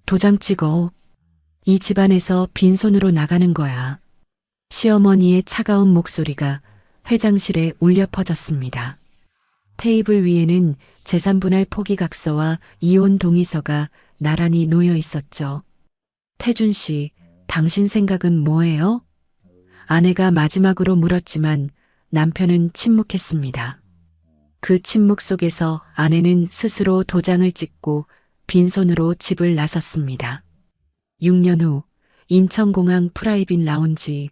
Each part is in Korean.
도장 찍어. 이 집안에서 빈손으로 나가는 거야. 시어머니의 차가운 목소리가 회장실에 울려 퍼졌습니다. 테이블 위에는 재산분할 포기각서와 이혼 동의서가 나란히 놓여 있었죠. 태준 씨, 당신 생각은 뭐예요? 아내가 마지막으로 물었지만 남편은 침묵했습니다. 그 침묵 속에서 아내는 스스로 도장을 찍고 빈손으로 집을 나섰습니다. 6년 후 인천공항 프라이빗 라운지.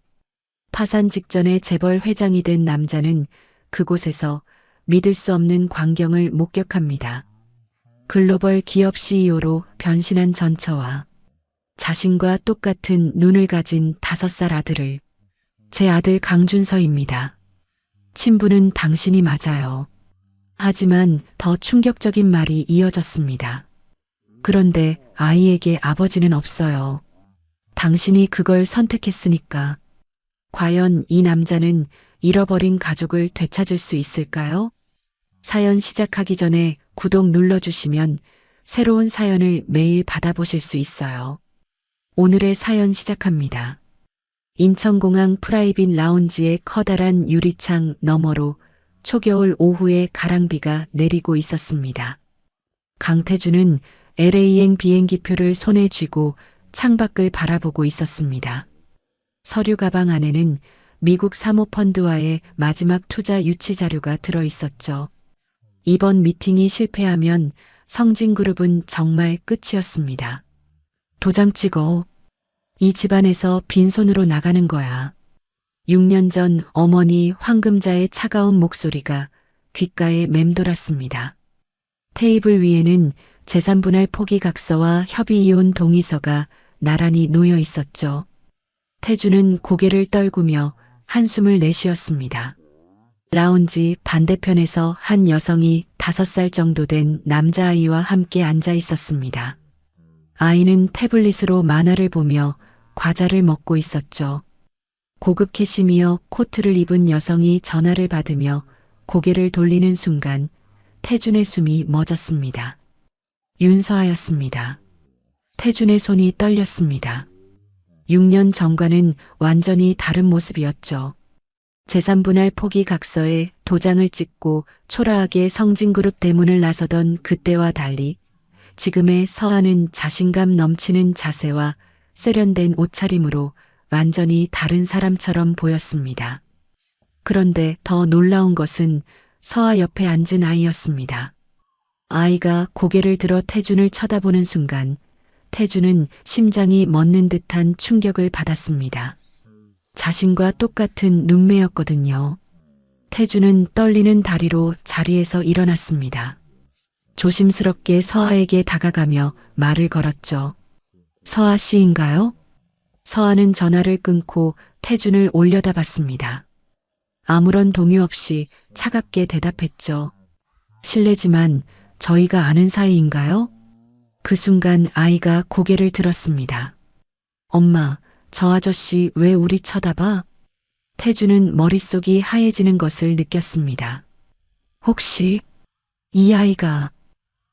파산 직전에 재벌 회장이 된 남자는 그곳에서 믿을 수 없는 광경을 목격합니다. 글로벌 기업 CEO로 변신한 전처와 자신과 똑같은 눈을 가진 5살 아들을. 제 아들 강준서입니다. 친부는 당신이 맞아요. 하지만 더 충격적인 말이 이어졌습니다. 그런데 아이에게 아버지는 없어요. 당신이 그걸 선택했으니까. 과연 이 남자는 잃어버린 가족을 되찾을 수 있을까요? 사연 시작하기 전에 구독 눌러주시면 새로운 사연을 매일 받아보실 수 있어요. 오늘의 사연 시작합니다. 인천공항 프라이빗 라운지의 커다란 유리창 너머로 초겨울 오후에 가랑비가 내리고 있었습니다. 강태준은 LA행 비행기표를 손에 쥐고 창밖을 바라보고 있었습니다. 서류 가방 안에는 미국 사모펀드와의 마지막 투자 유치 자료가 들어 있었죠. 이번 미팅이 실패하면 성진그룹은 정말 끝이었습니다. 도장 찍어. 이 집안에서 빈손으로 나가는 거야. 6년 전 어머니 황금자의 차가운 목소리가 귓가에 맴돌았습니다. 테이블 위에는 재산분할 포기각서와 협의이혼 동의서가 나란히 놓여 있었죠. 태주는 고개를 떨구며 한숨을 내쉬었습니다. 라운지 반대편에서 한 여성이 5살 정도 된 남자아이와 함께 앉아 있었습니다. 아이는 태블릿으로 만화를 보며 과자를 먹고 있었죠. 고급 캐시미어 코트를 입은 여성이 전화를 받으며 고개를 돌리는 순간 태준의 숨이 멎었습니다. 윤서아였습니다. 태준의 손이 떨렸습니다. 6년 전과는 완전히 다른 모습이었죠. 재산분할 포기각서에 도장을 찍고 초라하게 성진그룹 대문을 나서던 그때와 달리 지금의 서아는 자신감 넘치는 자세와 세련된 옷차림으로 완전히 다른 사람처럼 보였습니다. 그런데 더 놀라운 것은 서아 옆에 앉은 아이였습니다. 아이가 고개를 들어 태준을 쳐다보는 순간 태준은 심장이 멎는 듯한 충격을 받았습니다. 자신과 똑같은 눈매였거든요. 태준은 떨리는 다리로 자리에서 일어났습니다. 조심스럽게 서아에게 다가가며 말을 걸었죠. 서아 씨인가요? 서아는 전화를 끊고 태준을 올려다봤습니다. 아무런 동요 없이 차갑게 대답했죠. 실례지만 저희가 아는 사이인가요? 그 순간 아이가 고개를 들었습니다. 엄마, 저 아저씨 왜 우리 쳐다봐? 태준은 머릿속이 하얘지는 것을 느꼈습니다. 혹시 이 아이가?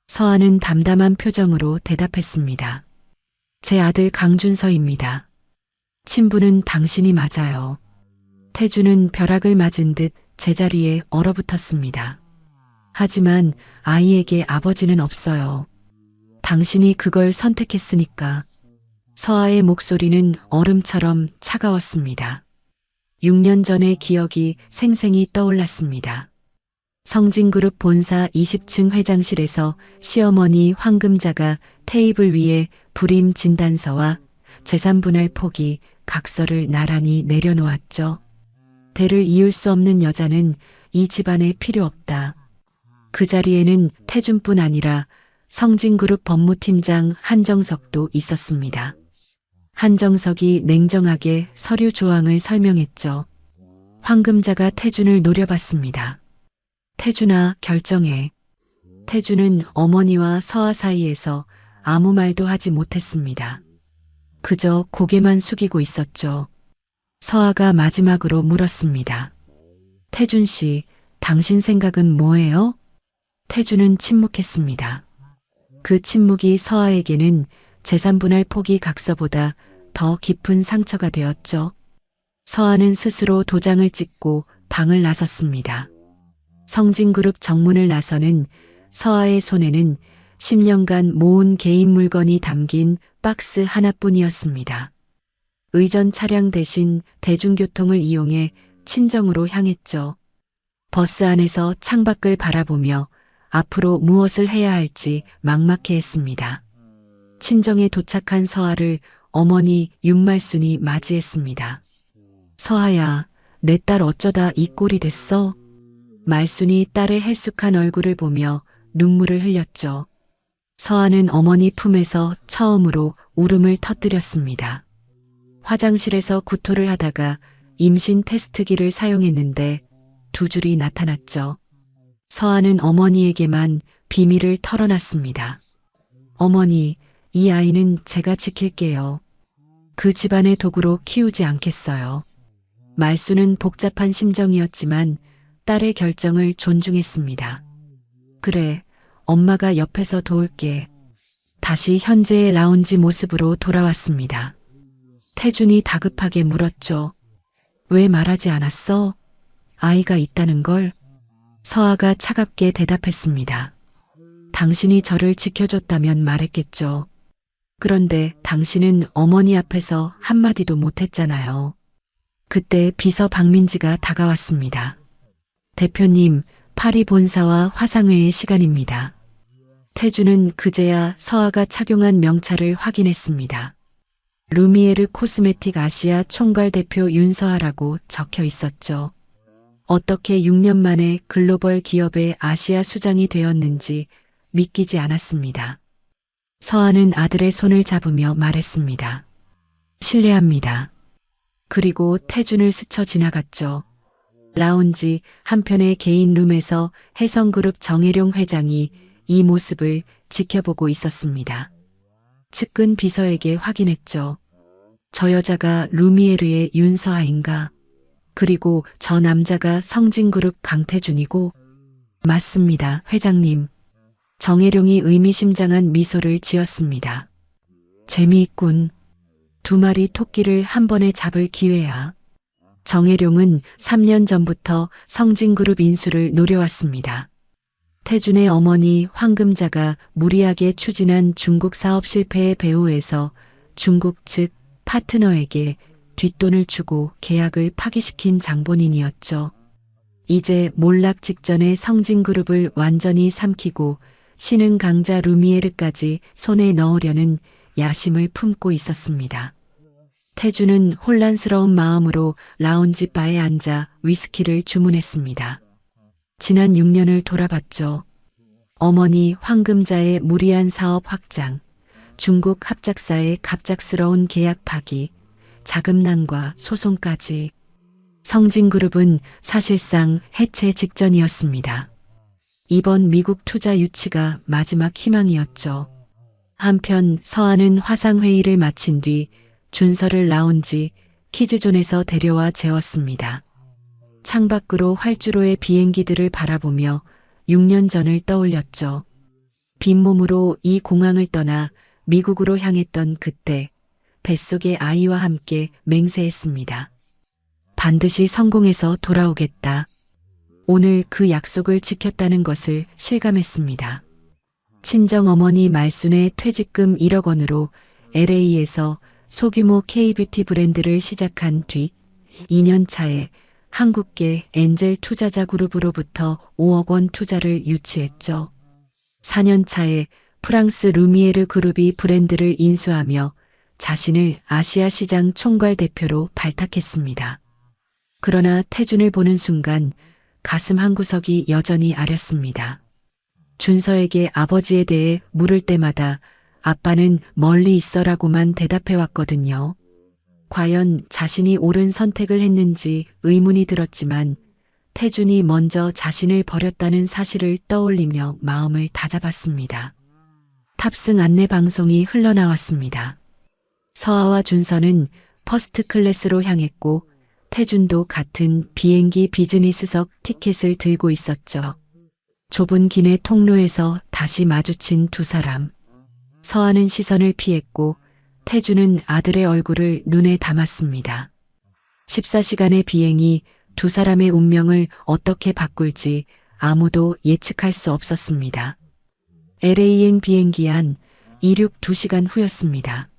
서아는 담담한 표정으로 대답했습니다. 제 아들 강준서입니다. 친부는 당신이 맞아요. 태준은 벼락을 맞은 듯 제자리에 얼어붙었습니다. 하지만 아이에게 아버지는 없어요. 당신이 그걸 선택했으니까. 서아의 목소리는 얼음처럼 차가웠습니다. 6년 전의 기억이 생생히 떠올랐습니다. 성진그룹 본사 20층 회장실에서 시어머니 황금자가 테이블 위에 불임 진단서와 재산분할 포기 각서를 나란히 내려놓았죠. 대를 이을 수 없는 여자는 이 집안에 필요 없다. 그 자리에는 태준뿐 아니라 성진그룹 법무팀장 한정석도 있었습니다. 한정석이 냉정하게 서류 조항을 설명했죠. 황금자가 태준을 노려봤습니다. 태준아, 결정해. 태준은 어머니와 서아 사이에서 아무 말도 하지 못했습니다. 그저 고개만 숙이고 있었죠. 서아가 마지막으로 물었습니다. 태준 씨, 당신 생각은 뭐예요? 태준은 침묵했습니다. 그 침묵이 서아에게는 재산분할 포기 각서보다 더 깊은 상처가 되었죠. 서아는 스스로 도장을 찍고 방을 나섰습니다. 성진그룹 정문을 나서는 서아의 손에는 10년간 모은 개인 물건이 담긴 박스 하나뿐이었습니다. 의전 차량 대신 대중교통을 이용해 친정으로 향했죠. 버스 안에서 창밖을 바라보며 앞으로 무엇을 해야 할지 막막해했습니다. 친정에 도착한 서아를 어머니 윤말순이 맞이했습니다. 서아야, 내 딸 어쩌다 이 꼴이 됐어? 말순이 딸의 헬쑥한 얼굴을 보며 눈물을 흘렸죠. 서아는 어머니 품에서 처음으로 울음을 터뜨렸습니다. 화장실에서 구토를 하다가 임신 테스트기를 사용했는데 두 줄이 나타났죠. 서아는 어머니에게만 비밀을 털어놨습니다. 어머니, 이 아이는 제가 지킬게요. 그 집안의 도구로 키우지 않겠어요. 말수는 복잡한 심정이었지만 딸의 결정을 존중했습니다. 그래, 엄마가 옆에서 도울게. 다시 현재의 라운지 모습으로 돌아왔습니다. 태준이 다급하게 물었죠. 왜 말하지 않았어? 아이가 있다는 걸? 서아가 차갑게 대답했습니다. 당신이 저를 지켜줬다면 말했겠죠. 그런데 당신은 어머니 앞에서 한마디도 못했잖아요. 그때 비서 박민지가 다가왔습니다. 대표님, 파리 본사와 화상회의 시간입니다. 태주는 그제야 서아가 착용한 명찰을 확인했습니다. 루미에르 코스메틱 아시아 총괄 대표 윤서아라고 적혀 있었죠. 어떻게 6년 만에 글로벌 기업의 아시아 수장이 되었는지 믿기지 않았습니다. 서아는 아들의 손을 잡으며 말했습니다. 실례합니다. 그리고 태준을 스쳐 지나갔죠. 라운지 한편의 개인 룸에서 혜성그룹 정혜룡 회장이 이 모습을 지켜보고 있었습니다. 측근 비서에게 확인했죠. 저 여자가 루미에르의 윤서아인가? 그리고 저 남자가 성진그룹 강태준이고? 맞습니다, 회장님. 정혜룡이 의미심장한 미소를 지었습니다. 재미있군. 두 마리 토끼를 한 번에 잡을 기회야. 정혜룡은 3년 전부터 성진그룹 인수를 노려왔습니다. 태준의 어머니 황금자가 무리하게 추진한 중국 사업 실패의 배후에서 중국 측 파트너에게 뒷돈을 주고 계약을 파기시킨 장본인이었죠. 이제 몰락 직전에 성진그룹을 완전히 삼키고 신흥 강자 루미에르까지 손에 넣으려는 야심을 품고 있었습니다. 태주는 혼란스러운 마음으로 라운지 바에 앉아 위스키를 주문했습니다. 지난 6년을 돌아봤죠. 어머니 황금자의 무리한 사업 확장, 중국 합작사의 갑작스러운 계약 파기, 자금난과 소송까지. 성진그룹은 사실상 해체 직전이었습니다. 이번 미국 투자 유치가 마지막 희망이었죠. 한편 서아는 화상회의를 마친 뒤 준서를 라운지 키즈존에서 데려와 재웠습니다. 창밖으로 활주로의 비행기들을 바라보며 6년 전을 떠올렸죠. 빈몸으로 이 공항을 떠나 미국으로 향했던 그때 뱃속의 아이와 함께 맹세했습니다. 반드시 성공해서 돌아오겠다. 오늘 그 약속을 지켰다는 것을 실감했습니다. 친정어머니 말순의 퇴직금 1억 원으로 LA에서 소규모 K뷰티 브랜드를 시작한 뒤 2년 차에 한국계 엔젤 투자자 그룹으로부터 5억 원 투자를 유치했죠. 4년 차에 프랑스 루미에르 그룹이 브랜드를 인수하며 자신을 아시아 시장 총괄 대표로 발탁했습니다. 그러나 태준을 보는 순간 가슴 한구석이 여전히 아렸습니다. 준서에게 아버지에 대해 물을 때마다 아빠는 멀리 있어라고만 대답해왔거든요. 과연 자신이 옳은 선택을 했는지 의문이 들었지만 태준이 먼저 자신을 버렸다는 사실을 떠올리며 마음을 다잡았습니다. 탑승 안내 방송이 흘러나왔습니다. 서아와 준서는 퍼스트 클래스로 향했고 태준도 같은 비행기 비즈니스석 티켓을 들고 있었죠. 좁은 기내 통로에서 다시 마주친 두 사람. 서아는 시선을 피했고 태주는 아들의 얼굴을 눈에 담았습니다. 14시간의 비행이 두 사람의 운명을 어떻게 바꿀지 아무도 예측할 수 없었습니다. LA행 비행기 안 이륙 2시간 후였습니다.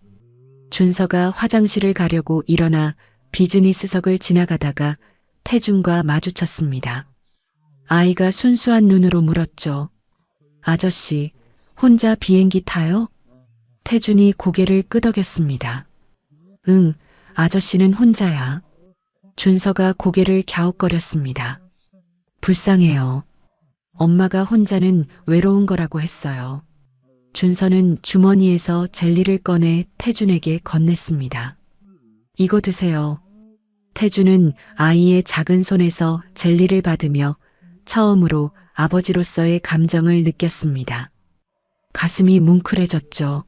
준서가 화장실을 가려고 일어나 비즈니스석을 지나가다가 태준과 마주쳤습니다. 아이가 순수한 눈으로 물었죠. 아저씨, 혼자 비행기 타요? 태준이 고개를 끄덕였습니다. 응, 아저씨는 혼자야. 준서가 고개를 갸웃거렸습니다. 불쌍해요. 엄마가 혼자는 외로운 거라고 했어요. 준서는 주머니에서 젤리를 꺼내 태준에게 건넸습니다. 이거 드세요. 태준은 아이의 작은 손에서 젤리를 받으며 처음으로 아버지로서의 감정을 느꼈습니다. 가슴이 뭉클해졌죠.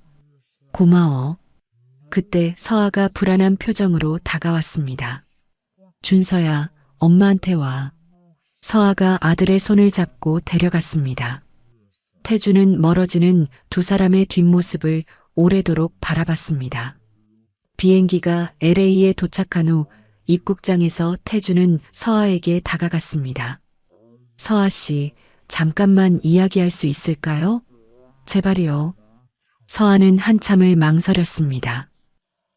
고마워. 그때 서아가 불안한 표정으로 다가왔습니다. 준서야, 엄마한테 와. 서아가 아들의 손을 잡고 데려갔습니다. 태주는 멀어지는 두 사람의 뒷모습을 오래도록 바라봤습니다. 비행기가 LA에 도착한 후 입국장에서 태주는 서아에게 다가갔습니다. 서아 씨, 잠깐만 이야기할 수 있을까요? 제발이요. 서아는 한참을 망설였습니다.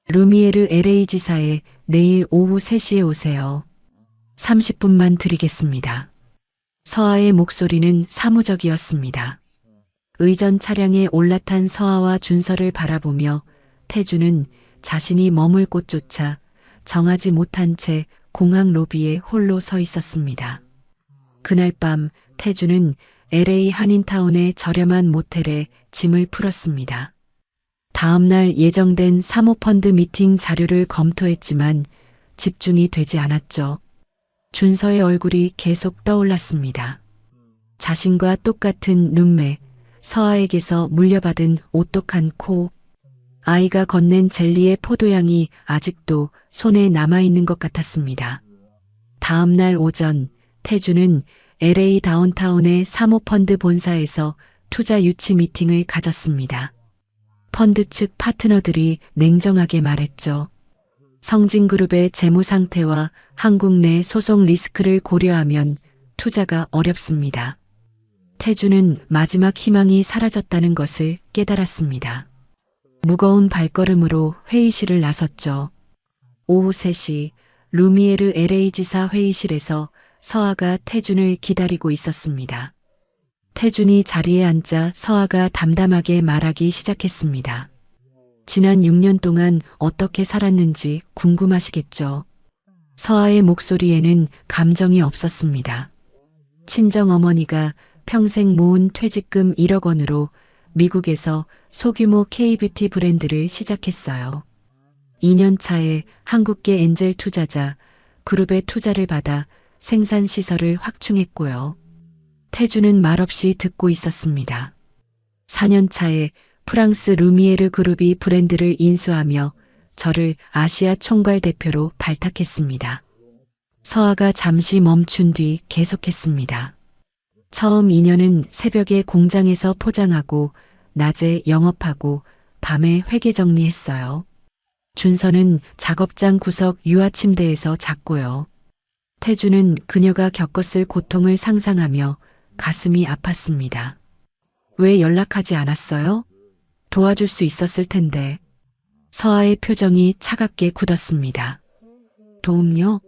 루미에르 LA 지사에 내일 오후 3시에 오세요. 30분만 드리겠습니다. 서아의 목소리는 사무적이었습니다. 의전 차량에 올라탄 서아와 준서를 바라보며 태주는 자신이 머물 곳조차 정하지 못한 채 공항 로비에 홀로 서 있었습니다. 그날 밤 태주는 LA 한인타운의 저렴한 모텔에 짐을 풀었습니다. 다음 날 예정된 사모펀드 미팅 자료를 검토했지만 집중이 되지 않았죠. 준서의 얼굴이 계속 떠올랐습니다. 자신과 똑같은 눈매, 서아에게서 물려받은 오똑한 코, 아이가 건넨 젤리의 포도향이 아직도 손에 남아있는 것 같았습니다. 다음 날 오전, 태주는 LA 다운타운의 사모펀드 본사에서 투자 유치 미팅을 가졌습니다. 펀드 측 파트너들이 냉정하게 말했죠. 성진그룹의 재무 상태와 한국 내 소송 리스크를 고려하면 투자가 어렵습니다. 태주는 마지막 희망이 사라졌다는 것을 깨달았습니다. 무거운 발걸음으로 회의실을 나섰죠. 오후 3시 루미에르 LA 지사 회의실에서 서아가 태준을 기다리고 있었습니다. 태준이 자리에 앉자 서아가 담담하게 말하기 시작했습니다. 지난 6년 동안 어떻게 살았는지 궁금하시겠죠? 서아의 목소리에는 감정이 없었습니다. 친정어머니가 평생 모은 퇴직금 1억 원으로 미국에서 소규모 K뷰티 브랜드를 시작했어요. 2년 차에 한국계 엔젤 투자자 그룹의 투자를 받아 생산시설을 확충했고요. 태주는 말없이 듣고 있었습니다. 4년 차에 프랑스 루미에르 그룹이 브랜드를 인수하며 저를 아시아 총괄 대표로 발탁했습니다. 서아가 잠시 멈춘 뒤 계속했습니다. 처음 2년은 새벽에 공장에서 포장하고 낮에 영업하고 밤에 회계 정리했어요. 준서는 작업장 구석 유아 침대에서 잤고요. 태주는 그녀가 겪었을 고통을 상상하며 가슴이 아팠습니다. 왜 연락하지 않았어요? 도와줄 수 있었을 텐데. 서아의 표정이 차갑게 굳었습니다. 도움요?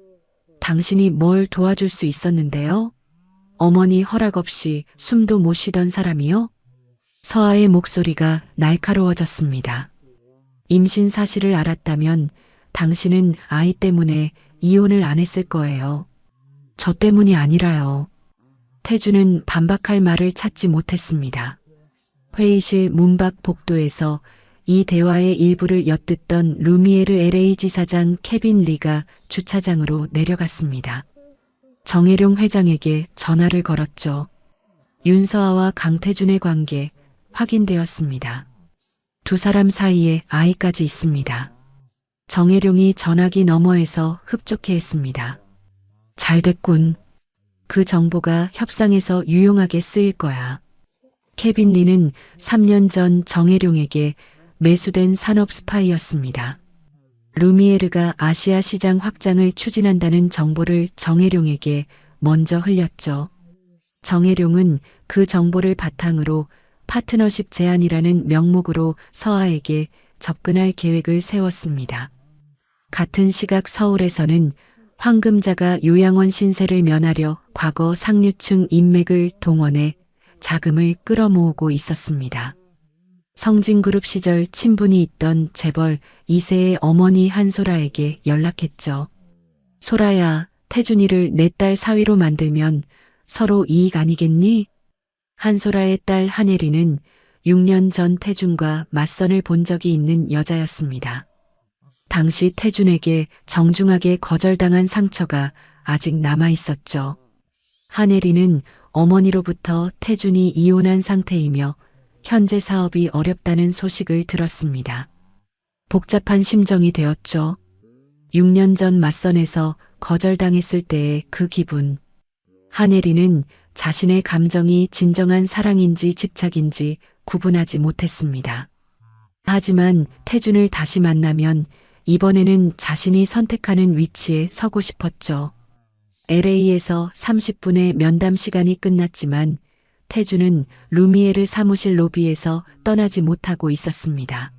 당신이 뭘 도와줄 수 있었는데요? 어머니 허락 없이 숨도 못 쉬던 사람이요? 서아의 목소리가 날카로워졌습니다. 임신 사실을 알았다면 당신은 아이 때문에 이혼을 안 했을 거예요. 저 때문이 아니라요. 태주는 반박할 말을 찾지 못했습니다. 회의실 문밖 복도에서 이 대화의 일부를 엿듣던 루미에르 LA 지사장 케빈 리가 주차장으로 내려갔습니다. 정혜룡 회장에게 전화를 걸었죠. 윤서아와 강태준의 관계 확인되었습니다. 두 사람 사이에 아이까지 있습니다. 정혜룡이 전화기 너머에서 흡족해했습니다. 잘 됐군. 그 정보가 협상에서 유용하게 쓰일 거야. 케빈 리는 3년 전 정혜룡에게 매수된 산업 스파이였습니다. 루미에르가 아시아 시장 확장을 추진한다는 정보를 정혜룡에게 먼저 흘렸죠. 정혜룡은 그 정보를 바탕으로 파트너십 제안이라는 명목으로 서아에게 접근할 계획을 세웠습니다. 같은 시각 서울에서는 황금자가 요양원 신세를 면하려 과거 상류층 인맥을 동원해 자금을 끌어모으고 있었습니다. 성진그룹 시절 친분이 있던 재벌 2세의 어머니 한소라에게 연락했죠. 소라야, 태준이를 내 딸 사위로 만들면 서로 이익 아니겠니? 한소라의 딸 한예리는 6년 전 태준과 맞선을 본 적이 있는 여자였습니다. 당시 태준에게 정중하게 거절당한 상처가 아직 남아 있었죠. 한예리는 어머니로부터 태준이 이혼한 상태이며 현재 사업이 어렵다는 소식을 들었습니다. 복잡한 심정이 되었죠. 6년 전 맞선에서 거절당했을 때의 그 기분. 한예리는 자신의 감정이 진정한 사랑인지 집착인지 구분하지 못했습니다. 하지만 태준을 다시 만나면 이번에는 자신이 선택하는 위치에 서고 싶었죠. LA에서 30분의 면담 시간이 끝났지만 태준은 루미에르 사무실 로비에서 떠나지 못하고 있었습니다.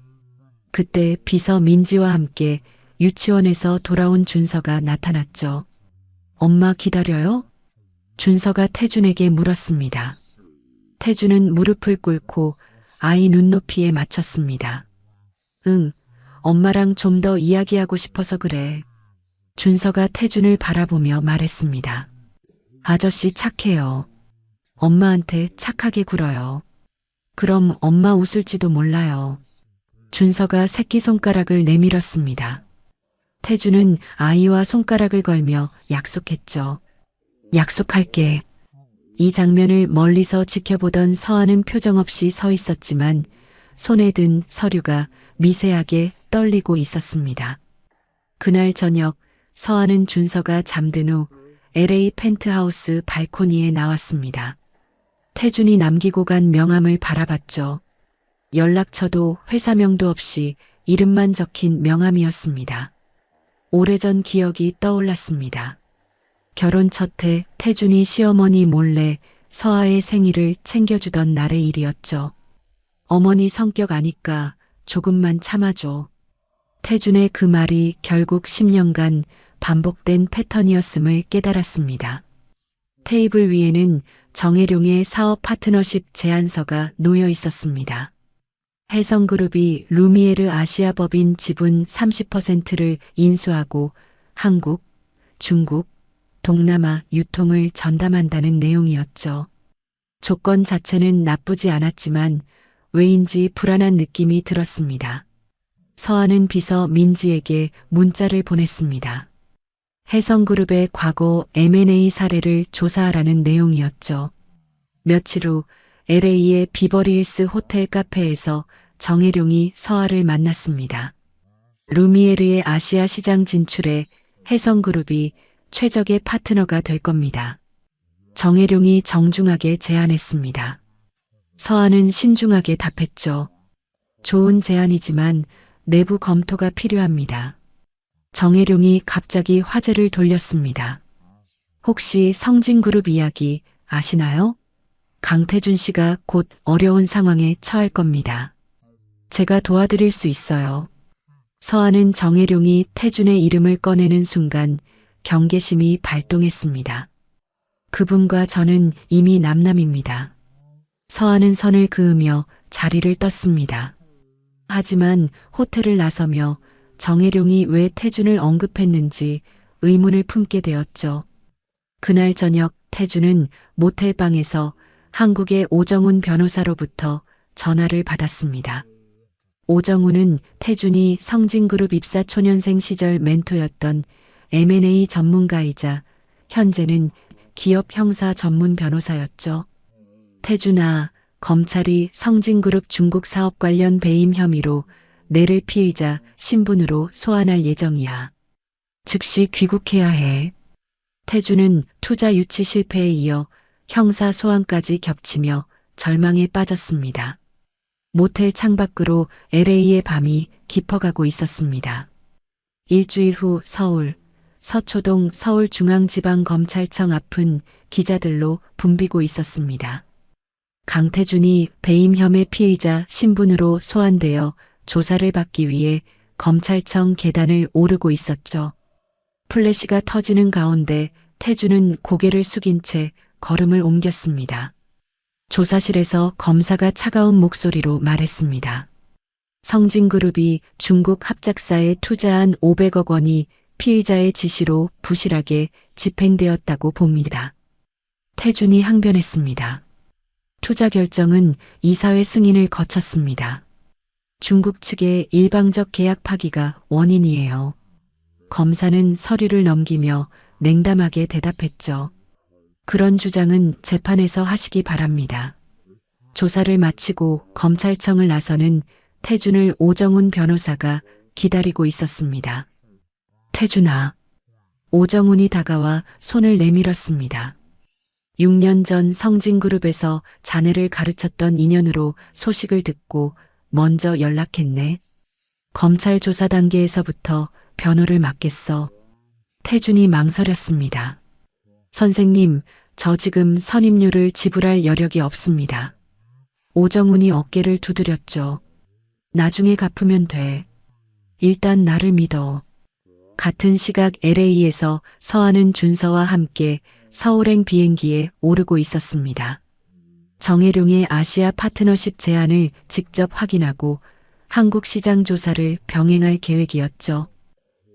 그때 비서 민지와 함께 유치원에서 돌아온 준서가 나타났죠. 엄마 기다려요? 준서가 태준에게 물었습니다. 태준은 무릎을 꿇고 아이 눈높이에 맞췄습니다. 응, 엄마랑 좀 더 이야기하고 싶어서 그래. 준서가 태준을 바라보며 말했습니다. 아저씨 착해요. 엄마한테 착하게 굴어요. 그럼 엄마 웃을지도 몰라요. 준서가 새끼손가락을 내밀었습니다. 태준은 아이와 손가락을 걸며 약속했죠. 약속할게. 이 장면을 멀리서 지켜보던 서아는 표정 없이 서 있었지만 손에 든 서류가 미세하게 떨리고 있었습니다. 그날 저녁 서아는 준서가 잠든 후 LA 펜트하우스 발코니에 나왔습니다. 태준이 남기고 간 명함을 바라봤죠. 연락처도 회사명도 없이 이름만 적힌 명함이었습니다. 오래전 기억이 떠올랐습니다. 결혼 첫 해 태준이 시어머니 몰래 서아의 생일을 챙겨주던 날의 일이었죠. 어머니 성격 아니까 조금만 참아줘. 태준의 그 말이 결국 10년간 반복된 패턴이었음을 깨달았습니다. 테이블 위에는 정혜룡의 사업 파트너십 제안서가 놓여 있었습니다. 혜성그룹이 루미에르 아시아 법인 지분 30%를 인수하고 한국, 중국, 동남아 유통을 전담한다는 내용이었죠. 조건 자체는 나쁘지 않았지만 왜인지 불안한 느낌이 들었습니다. 서아는 비서 민지에게 문자를 보냈습니다. 혜성그룹의 과거 M&A 사례를 조사하라는 내용이었죠. 며칠 후 LA의 비버리힐스 호텔 카페에서 정혜룡이 서아를 만났습니다. 루미에르의 아시아 시장 진출에 혜성그룹이 최적의 파트너가 될 겁니다. 정혜룡이 정중하게 제안했습니다. 서아는 신중하게 답했죠. 좋은 제안이지만 내부 검토가 필요합니다. 정혜룡이 갑자기 화제를 돌렸습니다. 혹시 성진그룹 이야기 아시나요? 강태준 씨가 곧 어려운 상황에 처할 겁니다. 제가 도와드릴 수 있어요. 서아는 정혜룡이 태준의 이름을 꺼내는 순간 경계심이 발동했습니다. 그분과 저는 이미 남남입니다. 서아는 선을 그으며 자리를 떴습니다. 하지만 호텔을 나서며 정혜룡이 왜 태준을 언급했는지 의문을 품게 되었죠. 그날 저녁 태준은 모텔방에서 한국의 오정훈 변호사로부터 전화를 받았습니다. 오정훈은 태준이 성진그룹 입사 초년생 시절 멘토였던 M&A 전문가이자 현재는 기업 형사 전문 변호사였죠. 태준아, 검찰이 성진그룹 중국 사업 관련 배임 혐의로 내를 피의자 신분으로 소환할 예정이야. 즉시 귀국해야 해. 태준은 투자 유치 실패에 이어 형사 소환까지 겹치며 절망에 빠졌습니다. 모텔 창밖으로 LA의 밤이 깊어가고 있었습니다. 일주일 후 서울, 서초동 서울중앙지방검찰청 앞은 기자들로 붐비고 있었습니다. 강태준이 배임 혐의 피의자 신분으로 소환되어 조사를 받기 위해 검찰청 계단을 오르고 있었죠. 플래시가 터지는 가운데 태준은 고개를 숙인 채 걸음을 옮겼습니다. 조사실에서 검사가 차가운 목소리로 말했습니다. 성진그룹이 중국 합작사에 투자한 500억 원이 피의자의 지시로 부실하게 집행되었다고 봅니다. 태준이 항변했습니다. 투자 결정은 이사회 승인을 거쳤습니다. 중국 측의 일방적 계약 파기가 원인이에요. 검사는 서류를 넘기며 냉담하게 대답했죠. 그런 주장은 재판에서 하시기 바랍니다. 조사를 마치고 검찰청을 나서는 태준을 오정훈 변호사가 기다리고 있었습니다. 태준아. 오정훈이 다가와 손을 내밀었습니다. 6년 전 성진그룹에서 자네를 가르쳤던 인연으로 소식을 듣고 먼저 연락했네. 검찰 조사 단계에서부터 변호를 맡겠어. 태준이 망설였습니다. 선생님, 저 지금 선임료를 지불할 여력이 없습니다. 오정훈이 어깨를 두드렸죠. 나중에 갚으면 돼. 일단 나를 믿어. 같은 시각 LA에서 서하는 준서와 함께 서울행 비행기에 오르고 있었습니다. 정혜룡의 아시아 파트너십 제안을 직접 확인하고 한국 시장 조사를 병행할 계획이었죠.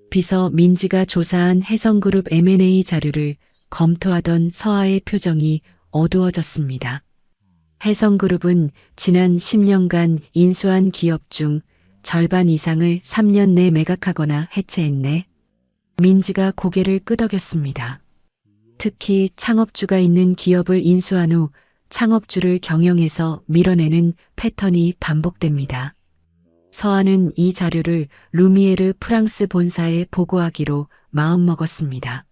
비서 민지가 조사한 해성그룹 M&A 자료를 검토하던 서하의 표정이 어두워졌습니다. 해성그룹은 지난 10년간 인수한 기업 중 절반 이상을 3년 내 매각하거나 해체했네. 민지가 고개를 끄덕였습니다. 특히 창업주가 있는 기업을 인수한 후 창업주를 경영해서 밀어내는 패턴이 반복됩니다. 서하는 이 자료를 루미에르 프랑스 본사에 보고하기로 마음먹었습니다.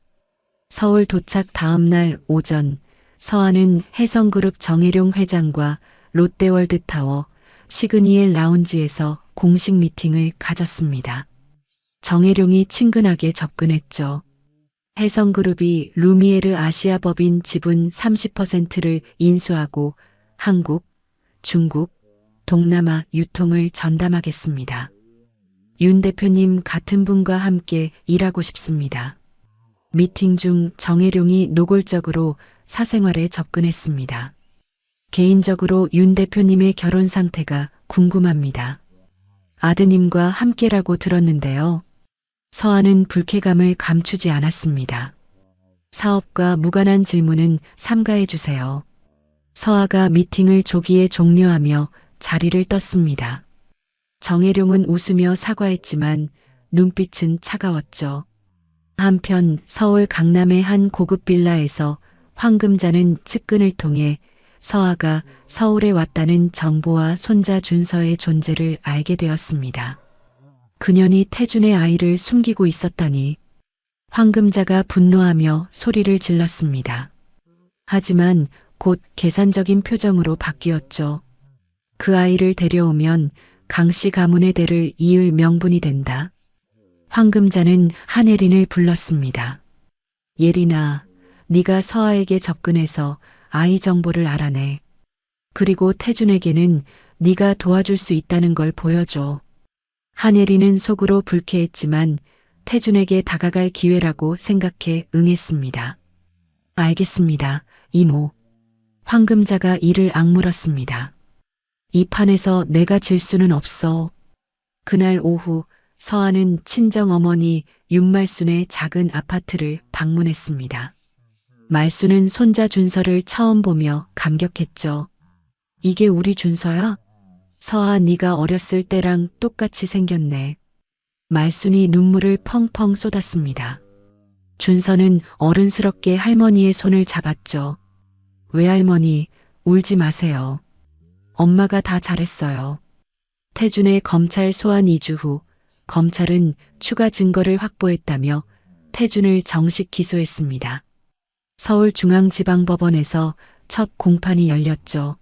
서울 도착 다음 날 오전, 서하는 해성그룹 정혜룡 회장과 롯데월드타워 시그니엘 라운지에서 공식 미팅을 가졌습니다. 정혜룡이 친근하게 접근했죠. 해성그룹이 루미에르 아시아법인 지분 30%를 인수하고 한국, 중국, 동남아 유통을 전담하겠습니다. 윤 대표님 같은 분과 함께 일하고 싶습니다. 미팅 중 정혜룡이 노골적으로 사생활에 접근했습니다. 개인적으로 윤 대표님의 결혼 상태가 궁금합니다. 아드님과 함께라고 들었는데요. 서하는 불쾌감을 감추지 않았습니다. 사업과 무관한 질문은 삼가해 주세요. 서하가 미팅을 조기에 종료하며 자리를 떴습니다. 정혜룡은 웃으며 사과했지만 눈빛은 차가웠죠. 한편 서울 강남의 한 고급 빌라에서 황금자는 측근을 통해 서하가 서울에 왔다는 정보와 손자 준서의 존재를 알게 되었습니다. 그년이 태준의 아이를 숨기고 있었다니. 황금자가 분노하며 소리를 질렀습니다. 하지만 곧 계산적인 표정으로 바뀌었죠. 그 아이를 데려오면 강씨 가문의 대를 이을 명분이 된다. 황금자는 한예린을 불렀습니다. 예린아, 네가 서하에게 접근해서 아이 정보를 알아내. 그리고 태준에게는 네가 도와줄 수 있다는 걸 보여줘. 한예린은 속으로 불쾌했지만 태준에게 다가갈 기회라고 생각해 응했습니다. 알겠습니다, 이모. 황금자가 이를 악물었습니다. 이 판에서 내가 질 수는 없어. 그날 오후 서하는 친정어머니 윤말순의 작은 아파트를 방문했습니다. 말순은 손자 준서를 처음 보며 감격했죠. 이게 우리 준서야? 서하, 네가 어렸을 때랑 똑같이 생겼네. 말순이 눈물을 펑펑 쏟았습니다. 준서는 어른스럽게 할머니의 손을 잡았죠. 외할머니, 울지 마세요. 엄마가 다 잘했어요. 태준의 검찰 소환 2주 후 검찰은 추가 증거를 확보했다며 태준을 정식 기소했습니다. 서울중앙지방법원에서 첫 공판이 열렸죠.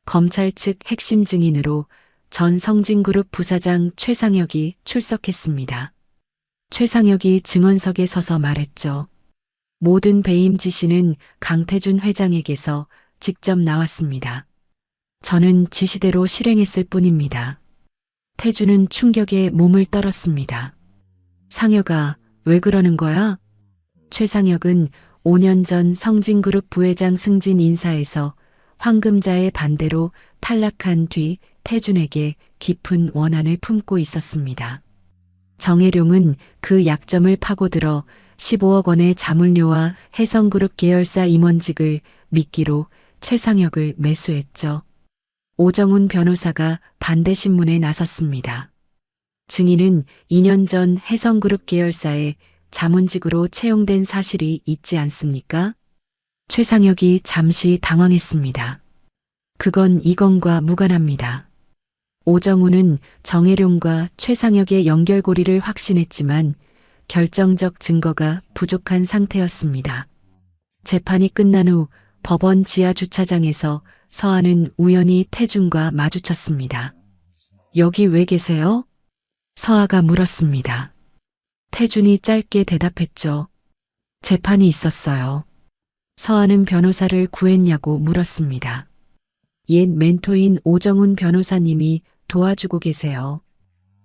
검찰 측 핵심 증인으로 전 성진그룹 부사장 최상혁이 출석했습니다. 최상혁이 증언석에 서서 말했죠. 모든 배임 지시는 강태준 회장에게서 직접 나왔습니다. 저는 지시대로 실행했을 뿐입니다. 태준은 충격에 몸을 떨었습니다. 상혁아, 왜 그러는 거야? 최상혁은 5년 전 성진그룹 부회장 승진 인사에서 황금자의 반대로 탈락한 뒤 태준에게 깊은 원한을 품고 있었습니다. 정혜룡은 그 약점을 파고들어 15억 원의 자문료와 해성그룹 계열사 임원직을 미끼로 최상혁을 매수했죠. 오정훈 변호사가 반대 신문에 나섰습니다. 증인은 2년 전 해성그룹 계열사에 자문직으로 채용된 사실이 있지 않습니까? 최상혁이 잠시 당황했습니다. 그건 이건과 무관합니다. 오정훈은 정혜룡과 최상혁의 연결고리를 확신했지만 결정적 증거가 부족한 상태였습니다. 재판이 끝난 후 법원 지하 주차장에서 서한은 우연히 태준과 마주쳤습니다. 여기 왜 계세요? 서아가 물었습니다. 태준이 짧게 대답했죠. 재판이 있었어요. 서아는 변호사를 구했냐고 물었습니다. 옛 멘토인 오정훈 변호사님이 도와주고 계세요.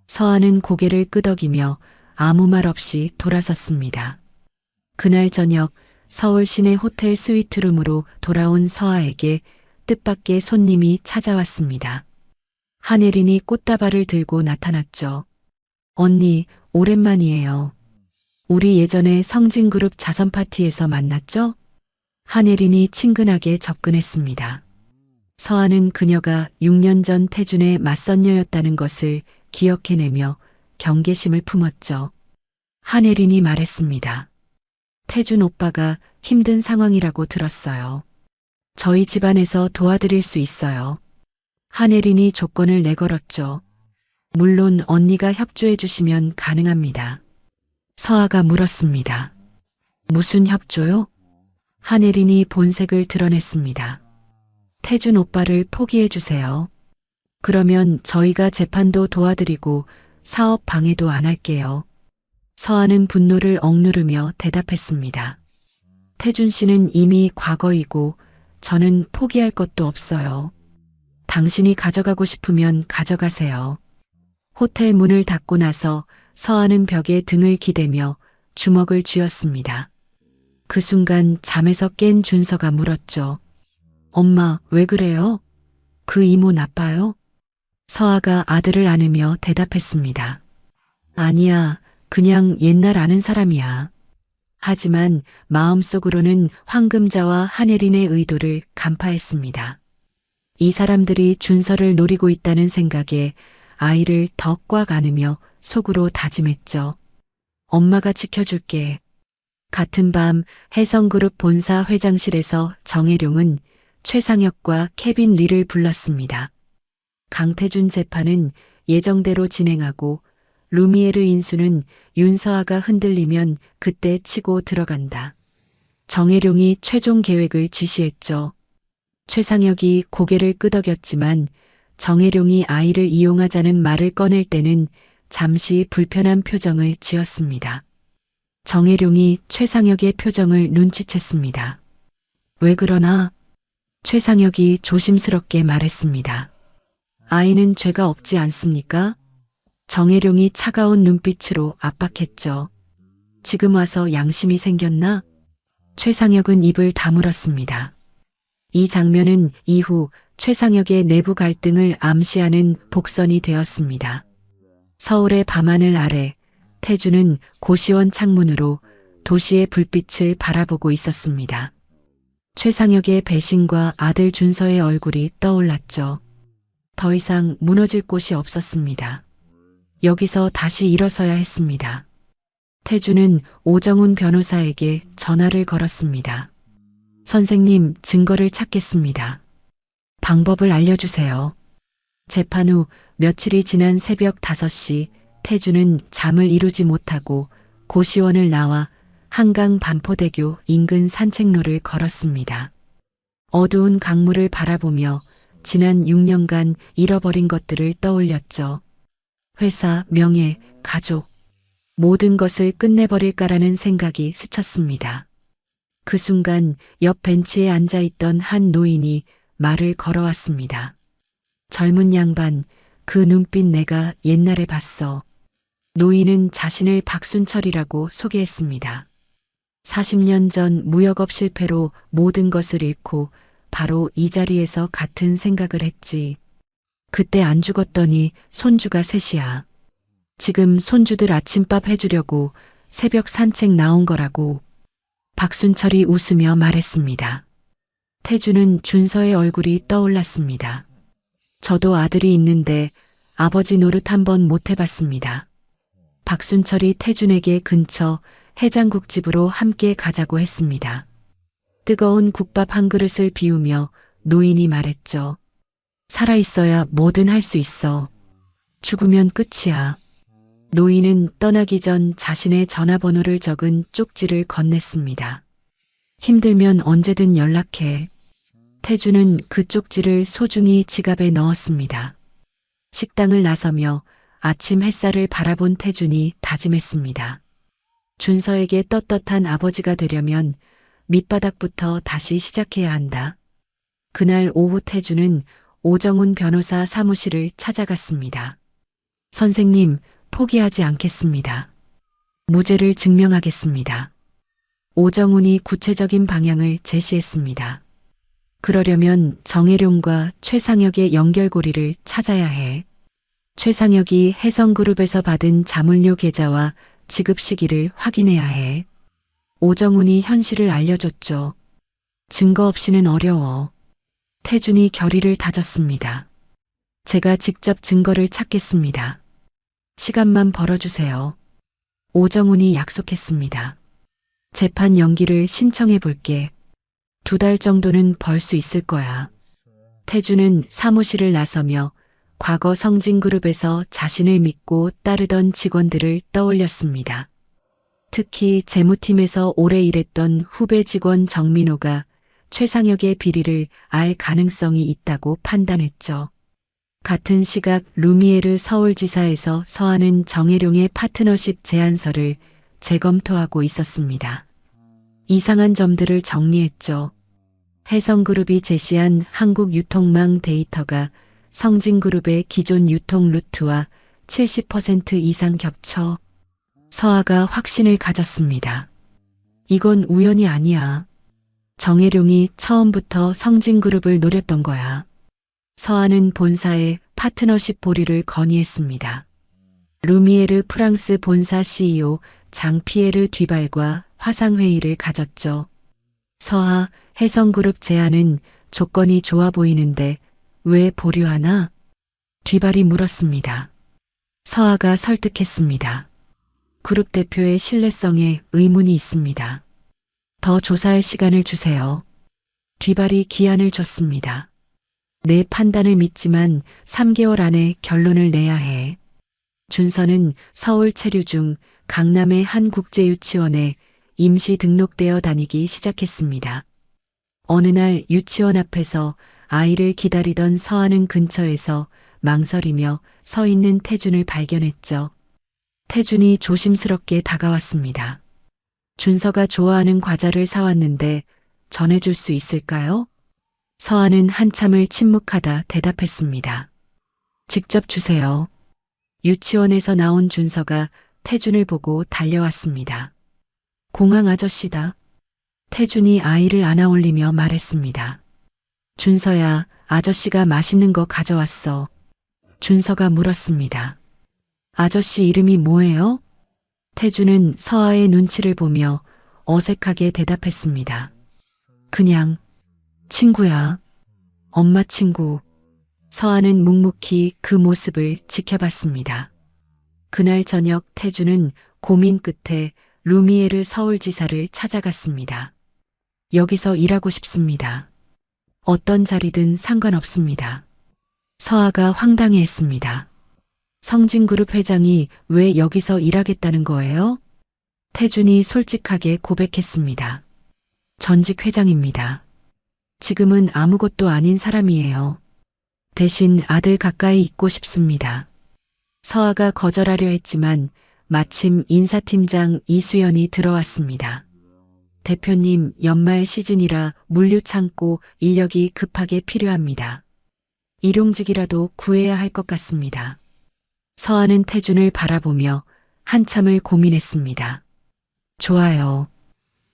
서아는 고개를 끄덕이며 아무 말 없이 돌아섰습니다. 그날 저녁 서울 시내 호텔 스위트룸으로 돌아온 서아에게 뜻밖의 손님이 찾아왔습니다. 한예린이 꽃다발을 들고 나타났죠. 언니, 오랜만이에요. 우리 예전에 성진그룹 자선 파티에서 만났죠? 한예린이 친근하게 접근했습니다. 서아는 그녀가 6년 전 태준의 맞선녀였다는 것을 기억해내며 경계심을 품었죠. 한예린이 말했습니다. 태준 오빠가 힘든 상황이라고 들었어요. 저희 집안에서 도와드릴 수 있어요. 한예린이 조건을 내걸었죠. 물론 언니가 협조해 주시면 가능합니다. 서아가 물었습니다. 무슨 협조요? 한예린이 본색을 드러냈습니다. 태준 오빠를 포기해 주세요. 그러면 저희가 재판도 도와드리고 사업 방해도 안 할게요. 서아는 분노를 억누르며 대답했습니다. 태준 씨는 이미 과거이고 저는 포기할 것도 없어요. 당신이 가져가고 싶으면 가져가세요. 호텔 문을 닫고 나서 서아는 벽에 등을 기대며 주먹을 쥐었습니다. 그 순간 잠에서 깬 준서가 물었죠. 엄마, 왜 그래요? 그 이모 나빠요? 서아가 아들을 안으며 대답했습니다. 아니야, 그냥 옛날 아는 사람이야. 하지만 마음속으로는 황금자와 한예린의 의도를 간파했습니다. 이 사람들이 준서를 노리고 있다는 생각에 아이를 더 꽉 안으며 속으로 다짐했죠. 엄마가 지켜줄게. 같은 밤 해성그룹 본사 회장실에서 정혜룡은 최상혁과 케빈 리를 불렀습니다. 강태준 재판은 예정대로 진행하고 루미에르 인수는 윤서아가 흔들리면 그때 치고 들어간다. 정혜룡이 최종 계획을 지시했죠. 최상혁이 고개를 끄덕였지만 정혜룡이 아이를 이용하자는 말을 꺼낼 때는 잠시 불편한 표정을 지었습니다. 정혜룡이 최상혁의 표정을 눈치챘습니다. 왜 그러나? 최상혁이 조심스럽게 말했습니다. 아이는 죄가 없지 않습니까? 정혜룡이 차가운 눈빛으로 압박했죠. 지금 와서 양심이 생겼나? 최상혁은 입을 다물었습니다. 이 장면은 이후 최상혁의 내부 갈등을 암시하는 복선이 되었습니다. 서울의 밤하늘 아래 태준은 고시원 창문으로 도시의 불빛을 바라보고 있었습니다. 최상혁의 배신과 아들 준서의 얼굴이 떠올랐죠. 더 이상 무너질 곳이 없었습니다. 여기서 다시 일어서야 했습니다. 태준은 오정훈 변호사에게 전화를 걸었습니다. 선생님, 증거를 찾겠습니다. 방법을 알려주세요. 재판 후 며칠이 지난 새벽 5시 태준은 잠을 이루지 못하고 고시원을 나와 한강 반포대교 인근 산책로를 걸었습니다. 어두운 강물을 바라보며 지난 6년간 잃어버린 것들을 떠올렸죠. 회사, 명예, 가족, 모든 것을 끝내버릴까라는 생각이 스쳤습니다. 그 순간 옆 벤치에 앉아 있던 한 노인이 말을 걸어왔습니다. 젊은 양반, 그 눈빛 내가 옛날에 봤어. 노인은 자신을 박순철이라고 소개했습니다. 40년 전 무역업 실패로 모든 것을 잃고 바로 이 자리에서 같은 생각을 했지. 그때 안 죽었더니 손주가 셋이야. 지금 손주들 아침밥 해주려고 새벽 산책 나온 거라고. 박순철이 웃으며 말했습니다. 태주는 준서의 얼굴이 떠올랐습니다. 저도 아들이 있는데 아버지 노릇 한번 못 해봤습니다. 박순철이 태준에게 근처 해장국집으로 함께 가자고 했습니다. 뜨거운 국밥 한 그릇을 비우며 노인이 말했죠. 살아있어야 뭐든 할 수 있어. 죽으면 끝이야. 노인은 떠나기 전 자신의 전화번호를 적은 쪽지를 건넸습니다. 힘들면 언제든 연락해. 태주는 그 쪽지를 소중히 지갑에 넣었습니다. 식당을 나서며 아침 햇살을 바라본 태준이 다짐했습니다. 준서에게 떳떳한 아버지가 되려면 밑바닥부터 다시 시작해야 한다. 그날 오후 태준은 오정훈 변호사 사무실을 찾아갔습니다. 선생님, 포기하지 않겠습니다. 무죄를 증명하겠습니다. 오정훈이 구체적인 방향을 제시했습니다. 그러려면 정혜룡과 최상혁의 연결고리를 찾아야 해. 최상혁이 혜성그룹에서 받은 자물쇠 계좌와 지급 시기를 확인해야 해. 오정훈이 현실을 알려줬죠. 증거 없이는 어려워. 태준이 결의를 다졌습니다. 제가 직접 증거를 찾겠습니다. 시간만 벌어주세요. 오정훈이 약속했습니다. 재판 연기를 신청해 볼게. 2달 정도는 벌 수 있을 거야. 태준은 사무실을 나서며 과거 성진그룹에서 자신을 믿고 따르던 직원들을 떠올렸습니다. 특히 재무팀에서 오래 일했던 후배 직원 정민호가 최상혁의 비리를 알 가능성이 있다고 판단했죠. 같은 시각 루미에르 서울지사에서 서하는 정혜룡의 파트너십 제안서를 재검토하고 있었습니다. 이상한 점들을 정리했죠. 혜성그룹이 제시한 한국 유통망 데이터가 성진그룹의 기존 유통 루트와 70% 이상 겹쳐 서하가 확신을 가졌습니다. 이건 우연이 아니야. 정혜룡이 처음부터 성진그룹을 노렸던 거야. 서하는 본사에 파트너십 보류를 건의했습니다. 루미에르 프랑스 본사 CEO 장피에르 뒤발과 화상회의를 가졌죠. 서하, 혜성그룹 제안은 조건이 좋아 보이는데 왜 보류하나? 뒤발이 물었습니다. 서하가 설득했습니다. 그룹 대표의 신뢰성에 의문이 있습니다. 더 조사할 시간을 주세요. 뒤발이 기한을 줬습니다. 내 판단을 믿지만 3개월 안에 결론을 내야 해. 준서는 서울 체류 중 강남의 한 국제유치원에 임시 등록되어 다니기 시작했습니다. 어느 날 유치원 앞에서 아이를 기다리던 서하는 근처에서 망설이며 서 있는 태준을 발견했죠. 태준이 조심스럽게 다가왔습니다. 준서가 좋아하는 과자를 사왔는데 전해줄 수 있을까요? 서하는 한참을 침묵하다 대답했습니다. 직접 주세요. 유치원에서 나온 준서가 태준을 보고 달려왔습니다. 공항 아저씨다. 태준이 아이를 안아올리며 말했습니다. 준서야, 아저씨가 맛있는 거 가져왔어. 준서가 물었습니다. 아저씨 이름이 뭐예요? 태준은 서하의 눈치를 보며 어색하게 대답했습니다. 그냥 친구야. 엄마 친구. 서하는 묵묵히 그 모습을 지켜봤습니다. 그날 저녁 태준은 고민 끝에 루미에르 서울지사를 찾아갔습니다. 여기서 일하고 싶습니다. 어떤 자리든 상관없습니다. 서하가 황당해했습니다. 성진그룹 회장이 왜 여기서 일하겠다는 거예요? 태준이 솔직하게 고백했습니다. 전직 회장입니다. 지금은 아무것도 아닌 사람이에요. 대신 아들 가까이 있고 싶습니다. 서아가 거절하려 했지만 마침 인사팀장 이수연이 들어왔습니다. 대표님, 연말 시즌이라 물류 창고 인력이 급하게 필요합니다. 일용직이라도 구해야 할 것 같습니다. 서아는 태준을 바라보며 한참을 고민했습니다. 좋아요.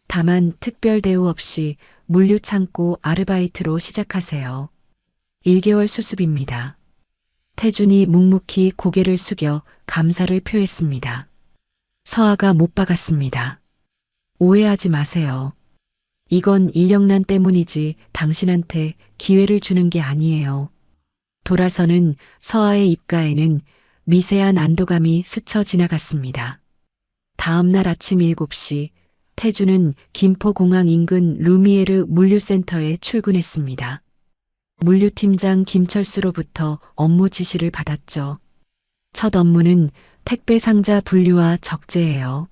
다만 특별 대우 없이 물류 창고 아르바이트로 시작하세요. 1개월 수습입니다. 태준이 묵묵히 고개를 숙여 감사를 표했습니다. 서아가 못 박았습니다. 오해하지 마세요. 이건 인력난 때문이지 당신한테 기회를 주는 게 아니에요. 돌아서는 서아의 입가에는 미세한 안도감이 스쳐 지나갔습니다. 다음 날 아침 7시 태준은 김포공항 인근 루미에르 물류센터에 출근했습니다. 물류팀장 김철수로부터 업무 지시를 받았죠. 첫 업무는 택배 상자 분류와 적재예요.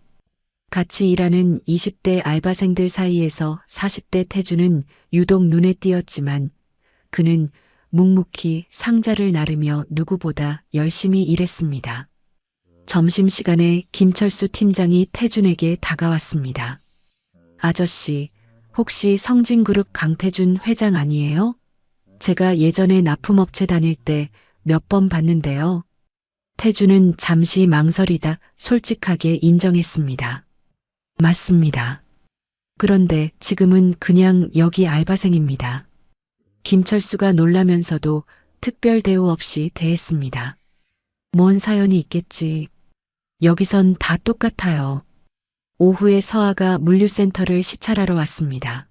같이 일하는 20대 알바생들 사이에서 40대 태준은 유독 눈에 띄었지만 그는 묵묵히 상자를 나르며 누구보다 열심히 일했습니다. 점심시간에 김철수 팀장이 태준에게 다가왔습니다. 아저씨, 혹시 성진그룹 강태준 회장 아니에요? 제가 예전에 납품업체 다닐 때 몇 번 봤는데요. 태준은 잠시 망설이다 솔직하게 인정했습니다. 맞습니다. 그런데 지금은 그냥 여기 알바생입니다. 김철수가 놀라면서도 특별 대우 없이 대했습니다. 뭔 사연이 있겠지. 여기선 다 똑같아요. 오후에 서아가 물류센터를 시찰하러 왔습니다.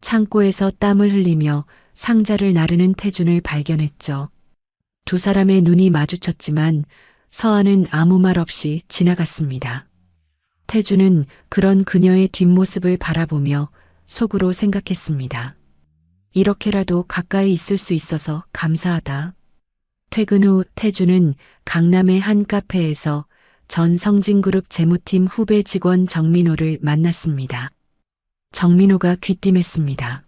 창고에서 땀을 흘리며 상자를 나르는 태준을 발견했죠. 두 사람의 눈이 마주쳤지만 서아는 아무 말 없이 지나갔습니다. 태준은 그런 그녀의 뒷모습을 바라보며 속으로 생각했습니다. 이렇게라도 가까이 있을 수 있어서 감사하다. 퇴근 후 태준은 강남의 한 카페에서 전 성진그룹 재무팀 후배 직원 정민호를 만났습니다. 정민호가 귀띔했습니다.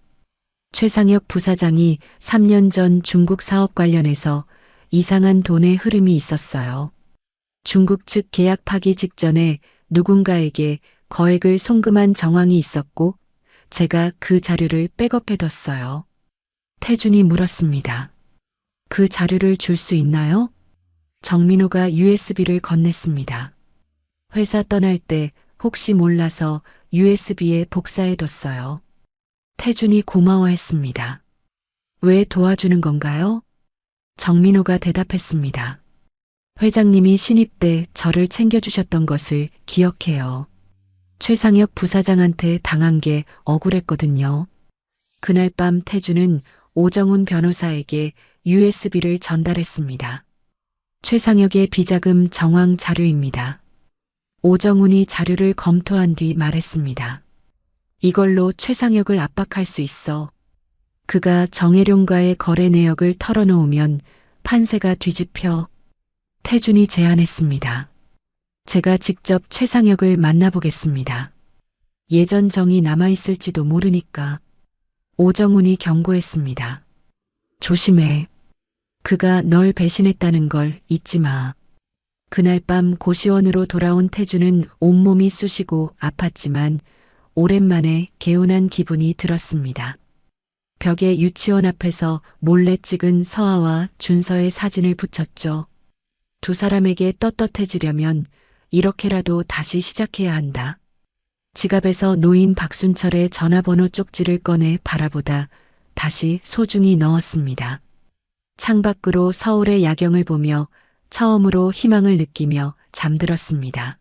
최상혁 부사장이 3년 전 중국 사업 관련해서 이상한 돈의 흐름이 있었어요. 중국 측 계약 파기 직전에 누군가에게 거액을 송금한 정황이 있었고 제가 그 자료를 백업해뒀어요. 태준이 물었습니다. 그 자료를 줄 수 있나요? 정민호가 USB를 건넸습니다. 회사 떠날 때 혹시 몰라서 USB에 복사해뒀어요. 태준이 고마워했습니다. 왜 도와주는 건가요? 정민호가 대답했습니다. 회장님이 신입 때 저를 챙겨주셨던 것을 기억해요. 최상혁 부사장한테 당한 게 억울했거든요. 그날 밤 태준은 오정훈 변호사에게 USB를 전달했습니다. 최상혁의 비자금 정황 자료입니다. 오정훈이 자료를 검토한 뒤 말했습니다. 이걸로 최상혁을 압박할 수 있어. 그가 정혜룡과의 거래 내역을 털어놓으면 판세가 뒤집혀. 태준이 제안했습니다. 제가 직접 최상혁을 만나보겠습니다. 예전 정이 남아있을지도 모르니까. 오정훈이 경고했습니다. 조심해. 그가 널 배신했다는 걸 잊지 마. 그날 밤 고시원으로 돌아온 태준은 온몸이 쑤시고 아팠지만 오랜만에 개운한 기분이 들었습니다. 벽에 유치원 앞에서 몰래 찍은 서아와 준서의 사진을 붙였죠. 두 사람에게 떳떳해지려면 이렇게라도 다시 시작해야 한다. 지갑에서 노인 박순철의 전화번호 쪽지를 꺼내 바라보다 다시 소중히 넣었습니다. 창밖으로 서울의 야경을 보며 처음으로 희망을 느끼며 잠들었습니다.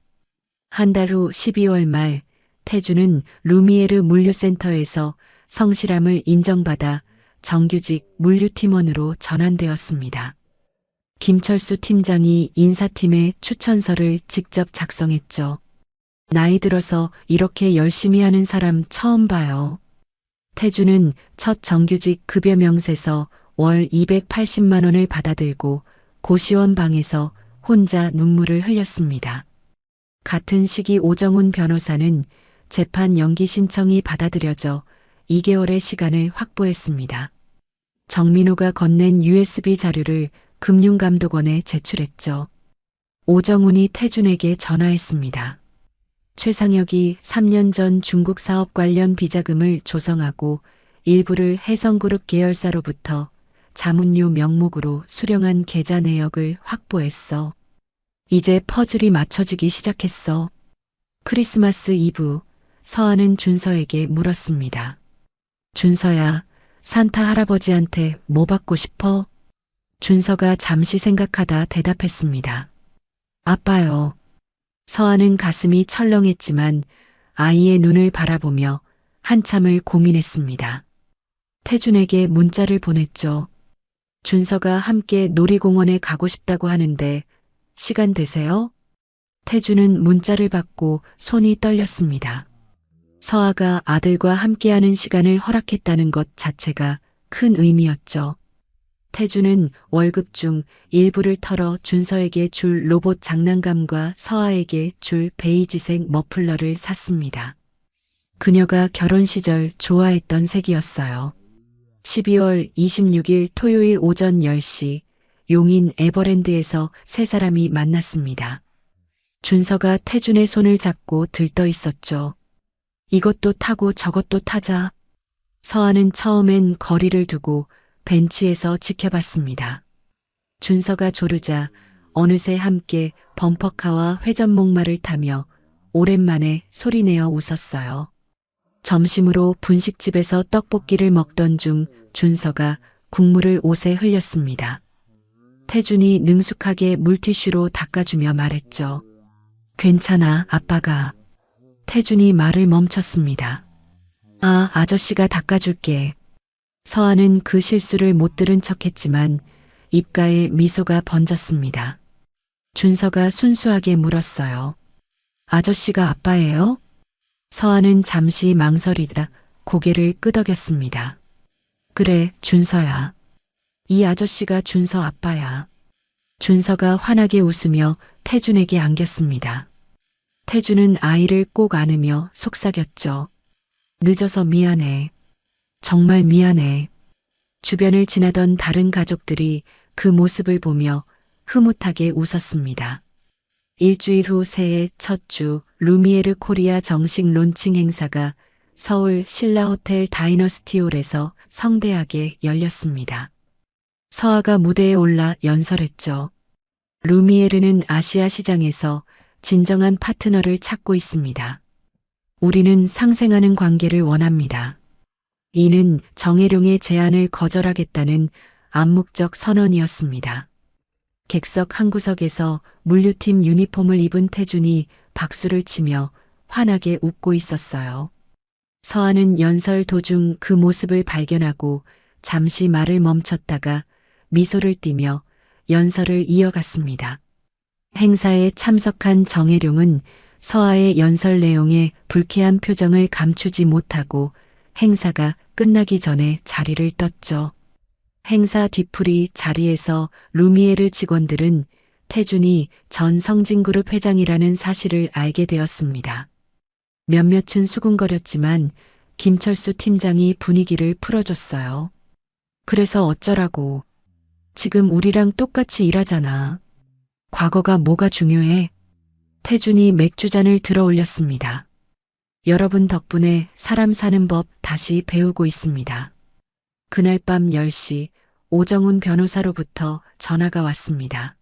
한 달 후 12월 말 태준은 루미에르 물류센터에서 성실함을 인정받아 정규직 물류팀원으로 전환되었습니다. 김철수 팀장이 인사팀에 추천서를 직접 작성했죠. 나이 들어서 이렇게 열심히 하는 사람 처음 봐요. 태준은 첫 정규직 급여 명세서 월 280만 원을 받아들고 고시원 방에서 혼자 눈물을 흘렸습니다. 같은 시기 오정훈 변호사는 재판 연기 신청이 받아들여져 2개월의 시간을 확보했습니다. 정민호가 건넨 USB 자료를 금융감독원에 제출했죠. 오정훈이 태준에게 전화했습니다. 최상혁이 3년 전 중국 사업 관련 비자금을 조성하고 일부를 해성그룹 계열사로부터 자문료 명목으로 수령한 계좌 내역을 확보했어. 이제 퍼즐이 맞춰지기 시작했어. 크리스마스 이브, 서아는 준서에게 물었습니다. 준서야, 산타 할아버지한테 뭐 받고 싶어? 준서가 잠시 생각하다 대답했습니다. 아빠요. 서아는 가슴이 철렁했지만 아이의 눈을 바라보며 한참을 고민했습니다. 태준에게 문자를 보냈죠. 준서가 함께 놀이공원에 가고 싶다고 하는데 시간 되세요? 태준은 문자를 받고 손이 떨렸습니다. 서아가 아들과 함께하는 시간을 허락했다는 것 자체가 큰 의미였죠. 태준은 월급 중 일부를 털어 준서에게 줄 로봇 장난감과 서아에게 줄 베이지색 머플러를 샀습니다. 그녀가 결혼 시절 좋아했던 색이었어요. 12월 26일 토요일 오전 10시 용인 에버랜드에서 세 사람이 만났습니다. 준서가 태준의 손을 잡고 들떠 있었죠. 이것도 타고 저것도 타자. 서아는 처음엔 거리를 두고 벤치에서 지켜봤습니다. 준서가 조르자 어느새 함께 범퍼카와 회전목마를 타며 오랜만에 소리내어 웃었어요. 점심으로 분식집에서 떡볶이를 먹던 중 준서가 국물을 옷에 흘렸습니다. 태준이 능숙하게 물티슈로 닦아주며 말했죠. 괜찮아, 아빠가. 태준이 말을 멈췄습니다. 아, 아저씨가 닦아줄게. 서아는 그 실수를 못 들은 척했지만 입가에 미소가 번졌습니다. 준서가 순수하게 물었어요. 아저씨가 아빠예요? 서아는 잠시 망설이다 고개를 끄덕였습니다. 그래, 준서야. 이 아저씨가 준서 아빠야. 준서가 환하게 웃으며 태준에게 안겼습니다. 태준은 아이를 꼭 안으며 속삭였죠. 늦어서 미안해. 정말 미안해. 주변을 지나던 다른 가족들이 그 모습을 보며 흐뭇하게 웃었습니다. 일주일 후 새해 첫 주 루미에르 코리아 정식 론칭 행사가 서울 신라호텔 다이너스티홀에서 성대하게 열렸습니다. 서아가 무대에 올라 연설했죠. 루미에르는 아시아 시장에서 진정한 파트너를 찾고 있습니다. 우리는 상생하는 관계를 원합니다. 이는 정혜룡의 제안을 거절하겠다는 암묵적 선언이었습니다. 객석 한 구석에서 물류팀 유니폼을 입은 태준이 박수를 치며 환하게 웃고 있었어요. 서아는 연설 도중 그 모습을 발견하고 잠시 말을 멈췄다가 미소를 띠며 연설을 이어갔습니다. 행사에 참석한 정혜룡은 서아의 연설 내용에 불쾌한 표정을 감추지 못하고 행사가 끝나기 전에 자리를 떴죠. 행사 뒤풀이 자리에서 루미에르 직원들은 태준이 전 성진그룹 회장이라는 사실을 알게 되었습니다. 몇몇은 수군거렸지만 김철수 팀장이 분위기를 풀어줬어요. 그래서 어쩌라고. 지금 우리랑 똑같이 일하잖아. 과거가 뭐가 중요해? 태준이 맥주잔을 들어 올렸습니다. 여러분 덕분에 사람 사는 법 다시 배우고 있습니다. 그날 밤 10시 오정훈 변호사로부터 전화가 왔습니다.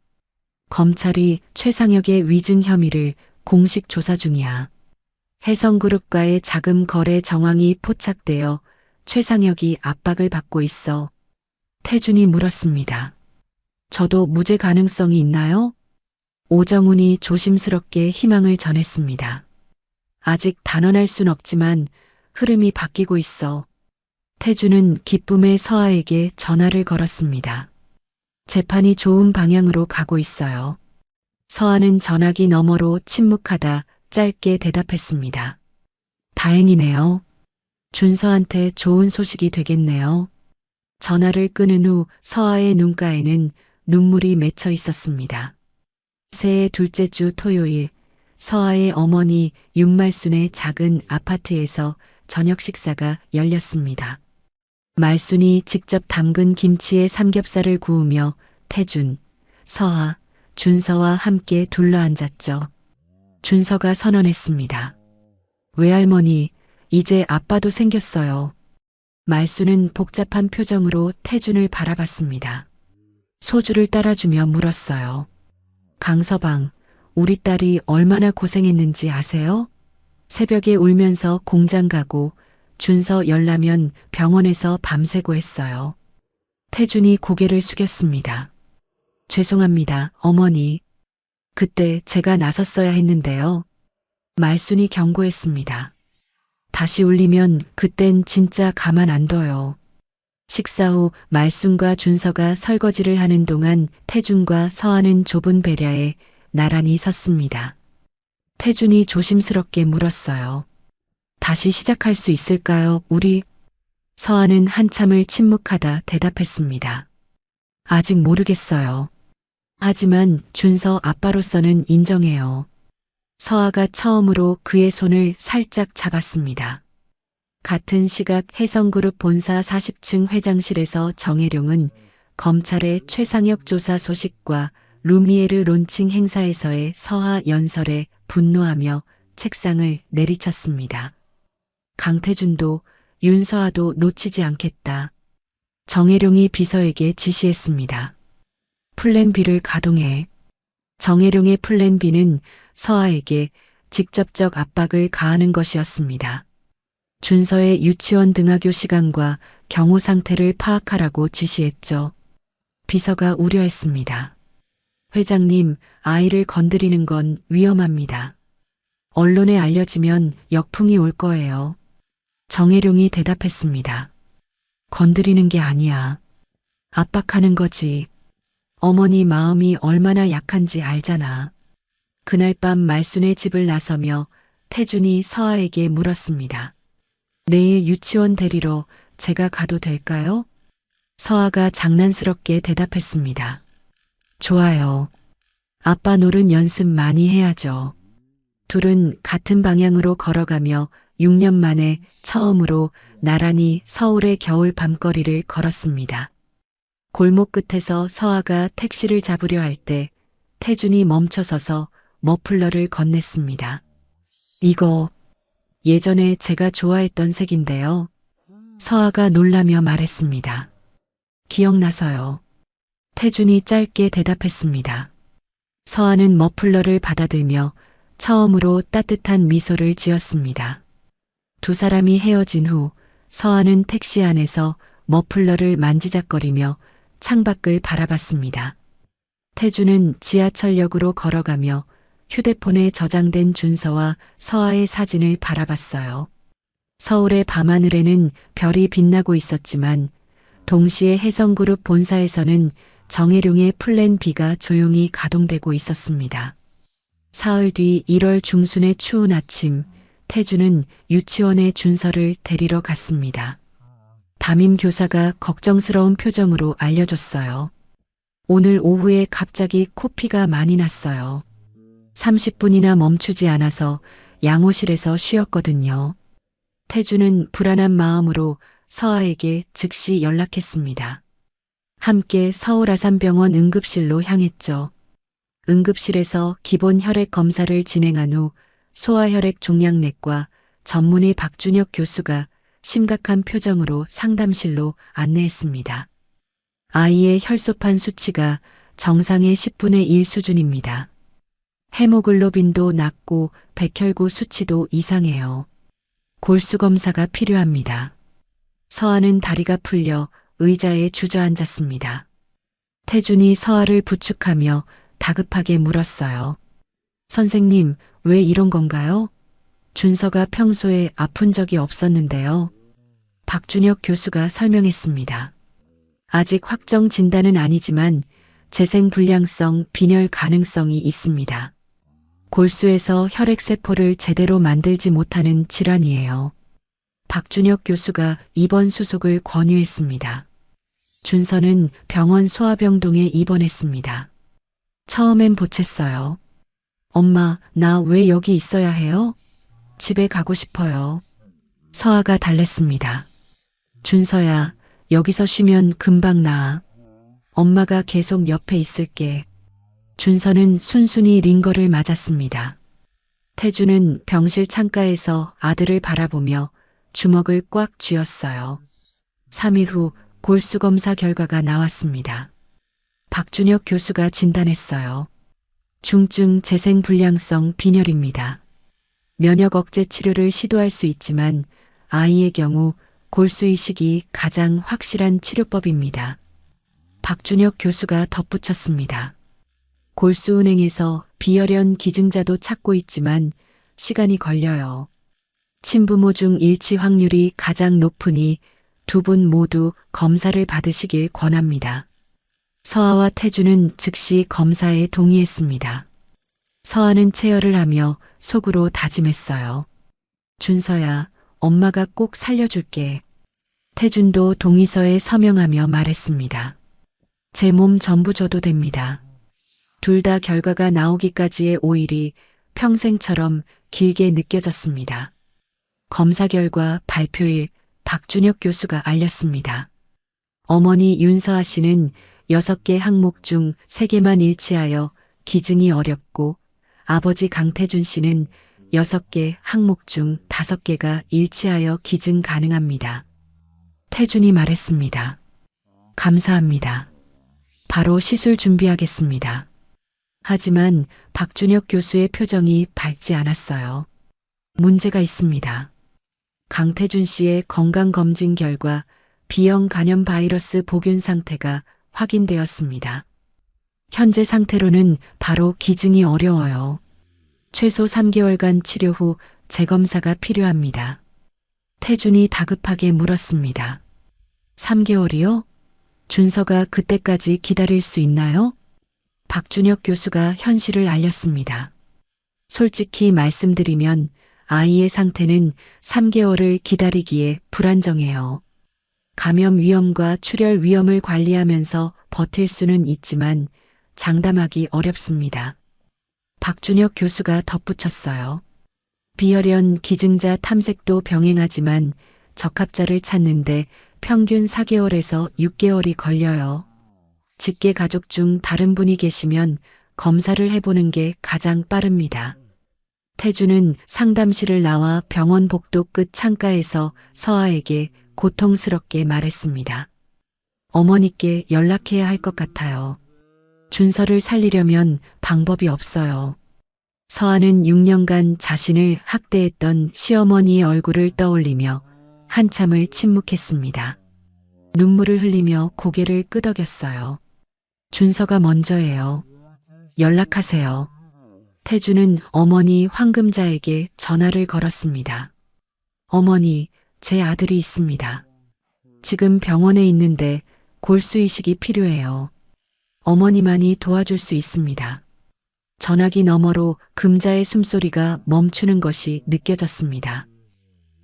검찰이 최상혁의 위증 혐의를 공식 조사 중이야. 해성그룹과의 자금 거래 정황이 포착되어 최상혁이 압박을 받고 있어. 태준이 물었습니다. 저도 무죄 가능성이 있나요? 오정훈이 조심스럽게 희망을 전했습니다. 아직 단언할 순 없지만 흐름이 바뀌고 있어. 태준은 기쁨의 서아에게 전화를 걸었습니다. 재판이 좋은 방향으로 가고 있어요. 서아는 전화기 너머로 침묵하다 짧게 대답했습니다. 다행이네요. 준서한테 좋은 소식이 되겠네요. 전화를 끊은 후 서아의 눈가에는 눈물이 맺혀 있었습니다. 새해 둘째 주 토요일, 서아의 어머니 윤말순의 작은 아파트에서 저녁 식사가 열렸습니다. 말순이 직접 담근 김치에 삼겹살을 구우며 태준, 서아, 준서와 함께 둘러앉았죠. 준서가 선언했습니다. 외할머니, 이제 아빠도 생겼어요. 말순은 복잡한 표정으로 태준을 바라봤습니다. 소주를 따라주며 물었어요. 강서방, 우리 딸이 얼마나 고생했는지 아세요? 새벽에 울면서 공장 가고 준서 열나면 병원에서 밤새고 했어요. 태준이 고개를 숙였습니다. 죄송합니다, 어머니. 그때 제가 나섰어야 했는데요. 말순이 경고했습니다. 다시 울리면 그땐 진짜 가만 안 둬요. 식사 후 말순과 준서가 설거지를 하는 동안 태준과 서아는 좁은 배려에 나란히 섰습니다. 태준이 조심스럽게 물었어요. 다시 시작할 수 있을까요, 우리? 서아는 한참을 침묵하다 대답했습니다. 아직 모르겠어요. 하지만 준서 아빠로서는 인정해요. 서아가 처음으로 그의 손을 살짝 잡았습니다. 같은 시각 해성그룹 본사 40층 회장실에서 정혜룡은 검찰의 최상혁 조사 소식과 루미에르 론칭 행사에서의 서아 연설에 분노하며 책상을 내리쳤습니다. 강태준도 윤서아도 놓치지 않겠다. 정혜룡이 비서에게 지시했습니다. 플랜 B를 가동해. 정혜룡의 플랜 B는 서아에게 직접적 압박을 가하는 것이었습니다. 준서의 유치원 등하교 시간과 경호 상태를 파악하라고 지시했죠. 비서가 우려했습니다. 회장님, 아이를 건드리는 건 위험합니다. 언론에 알려지면 역풍이 올 거예요. 정혜룡이 대답했습니다. 건드리는 게 아니야. 압박하는 거지. 어머니 마음이 얼마나 약한지 알잖아. 그날 밤 말순의 집을 나서며 태준이 서아에게 물었습니다. 내일 유치원 데리러 제가 가도 될까요? 서아가 장난스럽게 대답했습니다. 좋아요. 아빠 노른 연습 많이 해야죠. 둘은 같은 방향으로 걸어가며 6년 만에 처음으로 나란히 서울의 겨울 밤거리를 걸었습니다. 골목 끝에서 서아가 택시를 잡으려 할 때 태준이 멈춰서서 머플러를 건넸습니다. 이거 예전에 제가 좋아했던 색인데요. 서아가 놀라며 말했습니다. 기억나서요. 태준이 짧게 대답했습니다. 서아는 머플러를 받아들며 처음으로 따뜻한 미소를 지었습니다. 두 사람이 헤어진 후 서아는 택시 안에서 머플러를 만지작거리며 창밖을 바라봤습니다. 태준은 지하철역으로 걸어가며 휴대폰에 저장된 준서와 서아의 사진을 바라봤어요. 서울의 밤하늘에는 별이 빛나고 있었지만 동시에 해성그룹 본사에서는 정혜룡의 플랜 B가 조용히 가동되고 있었습니다. 사흘 뒤 1월 중순의 추운 아침, 태준은 유치원에 준서를 데리러 갔습니다. 담임 교사가 걱정스러운 표정으로 알려줬어요. 오늘 오후에 갑자기 코피가 많이 났어요. 30분이나 멈추지 않아서 양호실에서 쉬었거든요. 태준은 불안한 마음으로 서아에게 즉시 연락했습니다. 함께 서울 아산병원 응급실로 향했죠. 응급실에서 기본 혈액 검사를 진행한 후 소아혈액 종양내과 전문의 박준혁 교수가 심각한 표정으로 상담실로 안내했습니다. 아이의 혈소판 수치가 정상의 10분의 1 수준입니다. 헤모글로빈도 낮고 백혈구 수치도 이상해요. 골수 검사가 필요합니다. 서아는 다리가 풀려 의자에 주저앉았습니다. 태준이 서아를 부축하며 다급하게 물었어요. 선생님, 왜 이런 건가요? 준서가 평소에 아픈 적이 없었는데요. 박준혁 교수가 설명했습니다. 아직 확정 진단은 아니지만 재생불량성 빈혈 가능성이 있습니다. 골수에서 혈액세포를 제대로 만들지 못하는 질환이에요. 박준혁 교수가 입원 수속을 권유했습니다. 준서는 병원 소아병동에 입원했습니다. 처음엔 보챘어요. 엄마, 나 왜 여기 있어야 해요? 집에 가고 싶어요. 서아가 달랬습니다. 준서야, 여기서 쉬면 금방 나아. 엄마가 계속 옆에 있을게. 준서는 순순히 링거를 맞았습니다. 태주는 병실 창가에서 아들을 바라보며 주먹을 꽉 쥐었어요. 3일 후 골수검사 결과가 나왔습니다. 박준혁 교수가 진단했어요. 중증 재생불량성 빈혈입니다. 면역 억제 치료를 시도할 수 있지만 아이의 경우 골수 이식이 가장 확실한 치료법입니다. 박준혁 교수가 덧붙였습니다. 골수은행에서 비혈연 기증자도 찾고 있지만 시간이 걸려요. 친부모 중 일치 확률이 가장 높으니 두 분 모두 검사를 받으시길 권합니다. 서아와 태주는 즉시 검사에 동의했습니다. 서아는 체열을 하며 속으로 다짐했어요. 준서야, 엄마가 꼭 살려줄게. 태준도 동의서에 서명하며 말했습니다. 제 몸 전부 줘도 됩니다. 둘 다 결과가 나오기까지의 5일이 평생처럼 길게 느껴졌습니다. 검사 결과 발표일 박준혁 교수가 알렸습니다. 어머니 윤서아 씨는 6개 항목 중 3개만 일치하여 기증이 어렵고 아버지 강태준 씨는 6개 항목 중 5개가 일치하여 기증 가능합니다. 태준이 말했습니다. 감사합니다. 바로 시술 준비하겠습니다. 하지만 박준혁 교수의 표정이 밝지 않았어요. 문제가 있습니다. 강태준 씨의 건강검진 결과 B형 간염 바이러스 보균 상태가 확인되었습니다. 현재 상태로는 바로 기증이 어려워요. 최소 3개월간 치료 후 재검사가 필요합니다. 태준이 다급하게 물었습니다. 3개월이요? 준서가 그때까지 기다릴 수 있나요? 박준혁 교수가 현실을 알렸습니다. 솔직히 말씀드리면 아이의 상태는 3개월을 기다리기에 불안정해요. 감염 위험과 출혈 위험을 관리하면서 버틸 수는 있지만 장담하기 어렵습니다. 박준혁 교수가 덧붙였어요. 비혈연 기증자 탐색도 병행하지만 적합자를 찾는데 평균 4개월에서 6개월이 걸려요. 직계 가족 중 다른 분이 계시면 검사를 해보는 게 가장 빠릅니다. 태주는 상담실을 나와 병원 복도 끝 창가에서 서아에게 고통스럽게 말했습니다. 어머니께 연락해야 할 것 같아요. 준서를 살리려면 방법이 없어요. 서아는 6년간 자신을 학대했던 시어머니의 얼굴을 떠올리며 한참을 침묵했습니다. 눈물을 흘리며 고개를 끄덕였어요. 준서가 먼저예요. 연락하세요. 태주는 어머니 황금자에게 전화를 걸었습니다. 어머니, 제 아들이 있습니다. 지금 병원에 있는데 골수 이식이 필요해요. 어머니만이 도와줄 수 있습니다. 전화기 너머로 금자의 숨소리가 멈추는 것이 느껴졌습니다.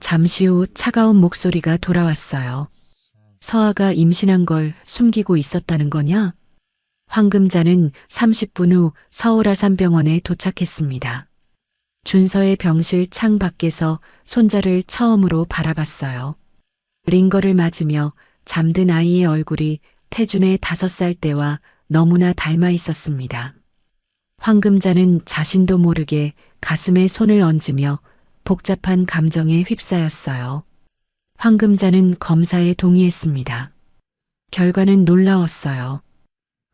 잠시 후 차가운 목소리가 돌아왔어요. 서아가 임신한 걸 숨기고 있었다는 거냐? 황금자는 30분 후 서울 아산병원에 도착했습니다. 준서의 병실 창 밖에서 손자를 처음으로 바라봤어요. 링거를 맞으며 잠든 아이의 얼굴이 태준의 5살 때와 너무나 닮아 있었습니다. 황금자는 자신도 모르게 가슴에 손을 얹으며 복잡한 감정에 휩싸였어요. 황금자는 검사에 동의했습니다. 결과는 놀라웠어요.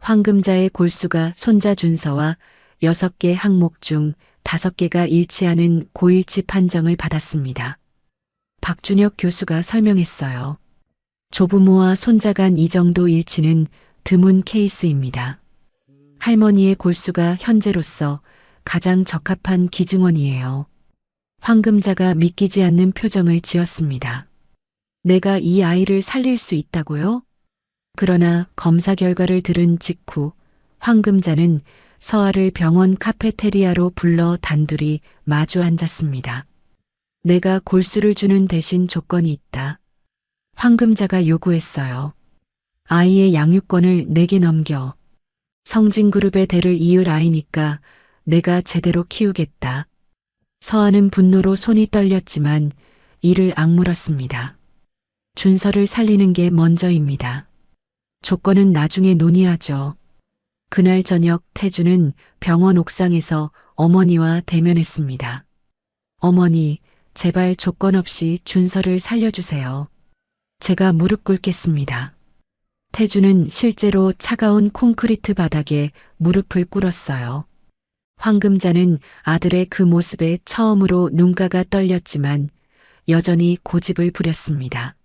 황금자의 골수가 손자 준서와 6개 항목 중 5개가 일치하는 고일치 판정을 받았습니다. 박준혁 교수가 설명했어요. 조부모와 손자 간 이 정도 일치는 드문 케이스입니다. 할머니의 골수가 현재로서 가장 적합한 기증원이에요. 황금자가 믿기지 않는 표정을 지었습니다. 내가 이 아이를 살릴 수 있다고요? 그러나 검사 결과를 들은 직후 황금자는 서아를 병원 카페테리아로 불러 단둘이 마주 앉았습니다. 내가 골수를 주는 대신 조건이 있다. 황금자가 요구했어요. 아이의 양육권을 내게 넘겨. 성진그룹의 대를 이을 아이니까 내가 제대로 키우겠다. 서아는 분노로 손이 떨렸지만 이를 악물었습니다. 준서를 살리는 게 먼저입니다. 조건은 나중에 논의하죠. 그날 저녁 태주는 병원 옥상에서 어머니와 대면했습니다. 어머니, 제발 조건 없이 준서를 살려주세요. 제가 무릎 꿇겠습니다. 태주는 실제로 차가운 콘크리트 바닥에 무릎을 꿇었어요. 황금자는 아들의 그 모습에 처음으로 눈가가 떨렸지만 여전히 고집을 부렸습니다.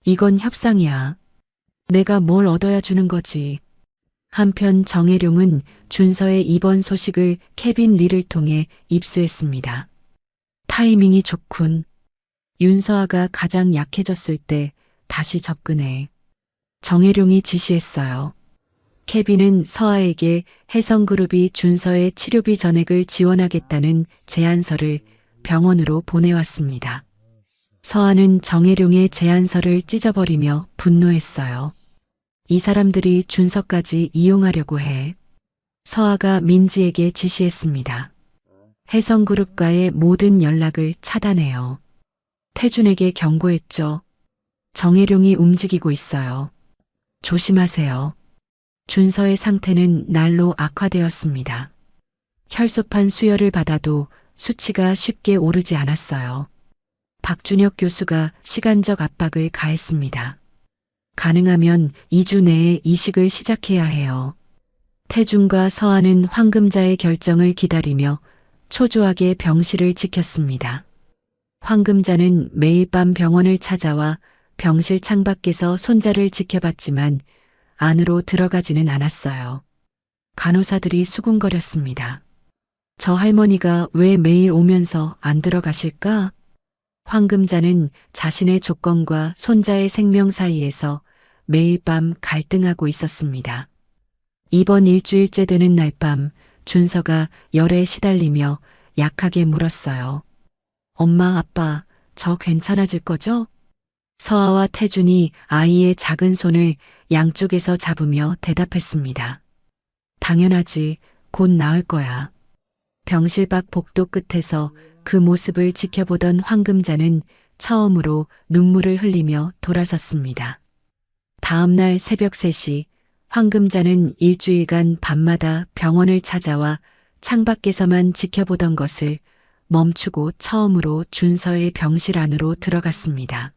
이건 협상이야. 내가 뭘 얻어야 주는 거지. 한편 정혜룡은 준서의 입원 소식을 케빈 리를 통해 입수했습니다. 타이밍이 좋군. 윤서아가 가장 약해졌을 때 다시 접근해. 정혜룡이 지시했어요. 케빈은 서아에게 혜성그룹이 준서의 치료비 전액을 지원하겠다는 제안서를 병원으로 보내왔습니다. 서아는 정혜룡의 제안서를 찢어버리며 분노했어요. 이 사람들이 준서까지 이용하려고 해. 서아가 민지에게 지시했습니다. 혜성그룹과의 모든 연락을 차단해요. 태준에게 경고했죠. 정혜룡이 움직이고 있어요. 조심하세요. 준서의 상태는 날로 악화되었습니다. 혈소판 수혈을 받아도 수치가 쉽게 오르지 않았어요. 박준혁 교수가 시간적 압박을 가했습니다. 가능하면 2주 내에 이식을 시작해야 해요. 태준과 서아는 황금자의 결정을 기다리며 초조하게 병실을 지켰습니다. 황금자는 매일 밤 병원을 찾아와 병실 창밖에서 손자를 지켜봤지만 안으로 들어가지는 않았어요. 간호사들이 수군거렸습니다. 저 할머니가 왜 매일 오면서 안 들어가실까? 황금자는 자신의 조건과 손자의 생명 사이에서 매일 밤 갈등하고 있었습니다. 이번 일주일째 되는 날 밤 준서가 열에 시달리며 약하게 물었어요. 엄마, 아빠, 저 괜찮아질 거죠? 서아와 태준이 아이의 작은 손을 양쪽에서 잡으며 대답했습니다. 당연하지, 곧 나을 거야. 병실 밖 복도 끝에서 그 모습을 지켜보던 황금자는 처음으로 눈물을 흘리며 돌아섰습니다. 다음 날 새벽 3시 황금자는 일주일간 밤마다 병원을 찾아와 창밖에서만 지켜보던 것을 멈추고 처음으로 준서의 병실 안으로 들어갔습니다.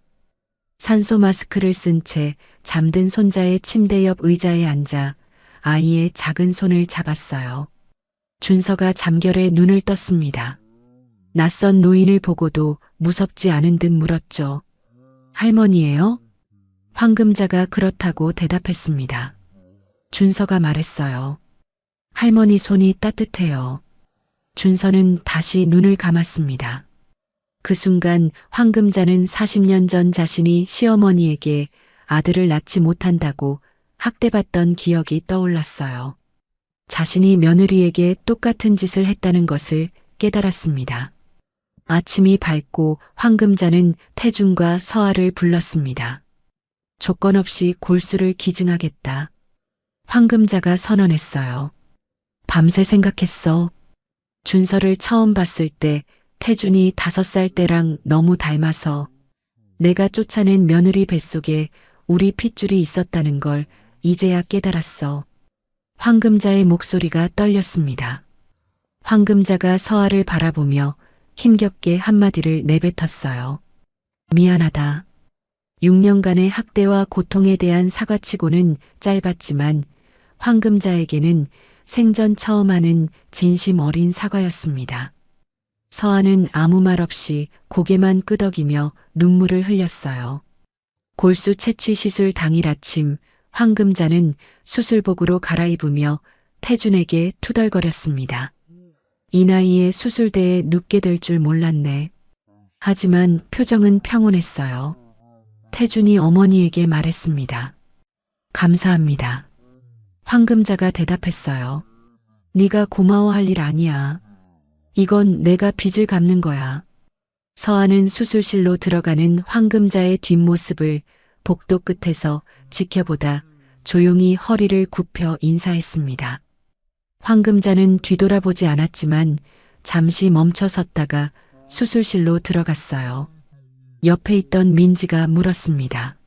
산소 마스크를 쓴 채 잠든 손자의 침대 옆 의자에 앉아 아이의 작은 손을 잡았어요. 준서가 잠결에 눈을 떴습니다. 낯선 노인을 보고도 무섭지 않은 듯 물었죠. 할머니예요? 황금자가 그렇다고 대답했습니다. 준서가 말했어요. 할머니 손이 따뜻해요. 준서는 다시 눈을 감았습니다. 그 순간 황금자는 40년 전 자신이 시어머니에게 아들을 낳지 못한다고 학대받던 기억이 떠올랐어요. 자신이 며느리에게 똑같은 짓을 했다는 것을 깨달았습니다. 아침이 밝고 황금자는 태준과 서아를 불렀습니다. 조건 없이 골수를 기증하겠다. 황금자가 선언했어요. 밤새 생각했어. 준서를 처음 봤을 때 태준이 5살 때랑 너무 닮아서 내가 쫓아낸 며느리 뱃속에 우리 핏줄이 있었다는 걸 이제야 깨달았어. 황금자의 목소리가 떨렸습니다. 황금자가 서아를 바라보며 힘겹게 한마디를 내뱉었어요. 미안하다. 6년간의 학대와 고통에 대한 사과치고는 짧았지만 황금자에게는 생전 처음 하는 진심 어린 사과였습니다. 서아는 아무 말 없이 고개만 끄덕이며 눈물을 흘렸어요. 골수 채취 시술 당일 아침 황금자는 수술복으로 갈아입으며 태준에게 투덜거렸습니다. 이 나이에 수술대에 눕게 될 줄 몰랐네. 하지만 표정은 평온했어요. 태준이 어머니에게 말했습니다. 감사합니다. 황금자가 대답했어요. 네가 고마워할 일 아니야. 이건 내가 빚을 갚는 거야. 서아는 수술실로 들어가는 황금자의 뒷모습을 복도 끝에서 지켜보다 조용히 허리를 굽혀 인사했습니다. 황금자는 뒤돌아보지 않았지만 잠시 멈춰 섰다가 수술실로 들어갔어요. 옆에 있던 민지가 물었습니다.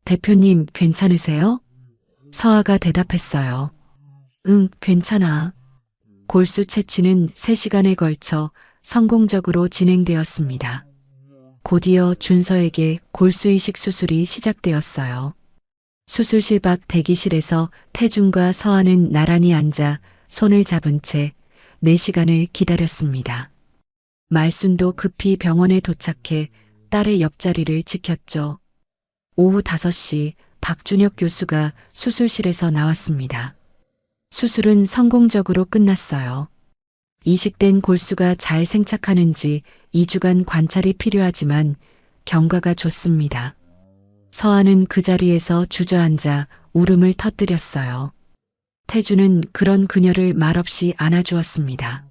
대표님 괜찮으세요? 서아가 대답했어요. 응, 괜찮아. 골수 채취는 3시간에 걸쳐 성공적으로 진행되었습니다. 곧이어 준서에게 골수이식 수술이 시작되었어요. 수술실 밖 대기실에서 태준과 서아는 나란히 앉아 손을 잡은 채 4시간을 기다렸습니다. 말순도 급히 병원에 도착해 딸의 옆자리를 지켰죠. 오후 5시 박준혁 교수가 수술실에서 나왔습니다. 수술은 성공적으로 끝났어요. 이식된 골수가 잘 생착하는지 2주간 관찰이 필요하지만 경과가 좋습니다. 서아는 그 자리에서 주저앉아 울음을 터뜨렸어요. 태주는 그런 그녀를 말없이 안아주었습니다.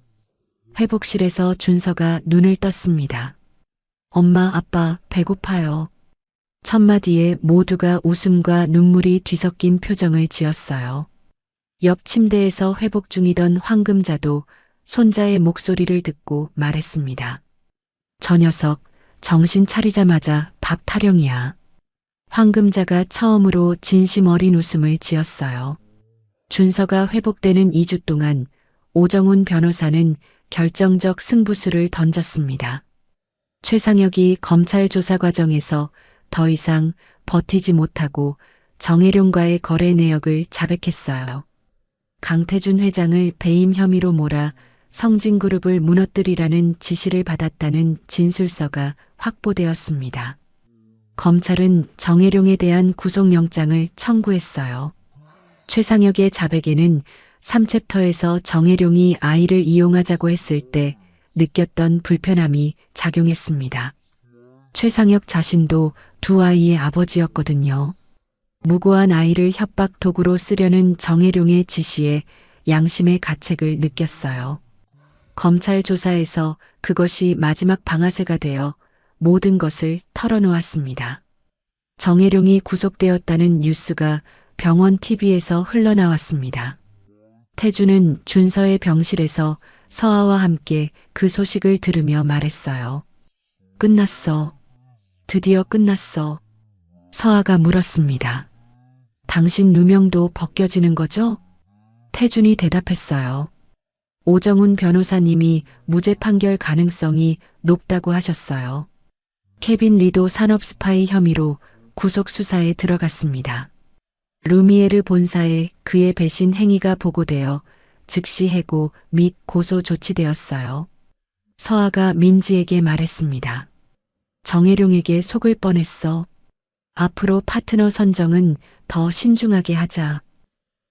회복실에서 준서가 눈을 떴습니다. 엄마, 아빠, 배고파요. 첫마디에 모두가 웃음과 눈물이 뒤섞인 표정을 지었어요. 옆 침대에서 회복 중이던 황금자도 손자의 목소리를 듣고 말했습니다. 저 녀석 정신 차리자마자 밥 타령이야. 황금자가 처음으로 진심 어린 웃음을 지었어요. 준서가 회복되는 2주 동안 오정훈 변호사는 결정적 승부수를 던졌습니다. 최상혁이 검찰 조사 과정에서 더 이상 버티지 못하고 정혜룡과의 거래 내역을 자백했어요. 강태준 회장을 배임 혐의로 몰아 성진그룹을 무너뜨리라는 지시를 받았다는 진술서가 확보되었습니다. 검찰은 정혜룡에 대한 구속영장을 청구했어요. 최상혁의 자백에는 3챕터에서 정혜룡이 아이를 이용하자고 했을 때 느꼈던 불편함이 작용했습니다. 최상혁 자신도 2 아이의 아버지였거든요. 무고한 아이를 협박 도구로 쓰려는 정혜룡의 지시에 양심의 가책을 느꼈어요. 검찰 조사에서 그것이 마지막 방아쇠가 되어 모든 것을 털어놓았습니다. 정혜룡이 구속되었다는 뉴스가 병원 TV에서 흘러나왔습니다. 태주는 준서의 병실에서 서아와 함께 그 소식을 들으며 말했어요. 끝났어. 드디어 끝났어. 서아가 물었습니다. 당신 누명도 벗겨지는 거죠? 태준이 대답했어요. 오정훈 변호사님이 무죄 판결 가능성이 높다고 하셨어요. 케빈 리도 산업 스파이 혐의로 구속 수사에 들어갔습니다. 루미에르 본사에 그의 배신 행위가 보고되어 즉시 해고 및 고소 조치되었어요. 서아가 민지에게 말했습니다. 정혜룡에게 속을 뻔했어. 앞으로 파트너 선정은 더 신중하게 하자.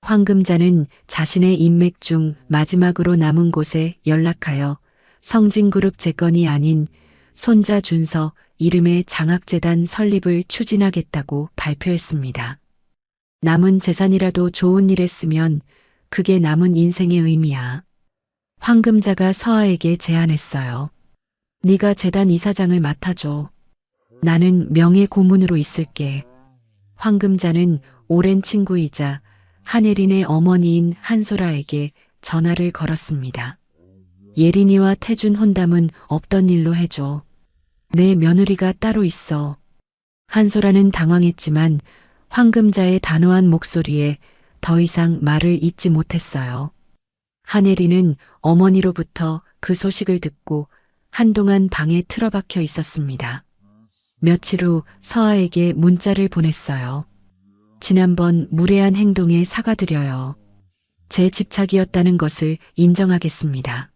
황금자는 자신의 인맥 중 마지막으로 남은 곳에 연락하여 성진그룹 재건이 아닌 손자 준서 이름의 장학재단 설립을 추진하겠다고 발표했습니다. 남은 재산이라도 좋은 일에 쓰면 그게 남은 인생의 의미야. 황금자가 서아에게 제안했어요. 네가 재단 이사장을 맡아줘. 나는 명예 고문으로 있을게. 황금자는 오랜 친구이자 한예린의 어머니인 한소라에게 전화를 걸었습니다. 예린이와 태준 혼담은 없던 일로 해줘. 내 며느리가 따로 있어. 한소라는 당황했지만 황금자의 단호한 목소리에 더 이상 말을 잇지 못했어요. 한예린은 어머니로부터 그 소식을 듣고 한동안 방에 틀어박혀 있었습니다. 며칠 후 서아에게 문자를 보냈어요. 지난번 무례한 행동에 사과드려요. 제 집착이었다는 것을 인정하겠습니다.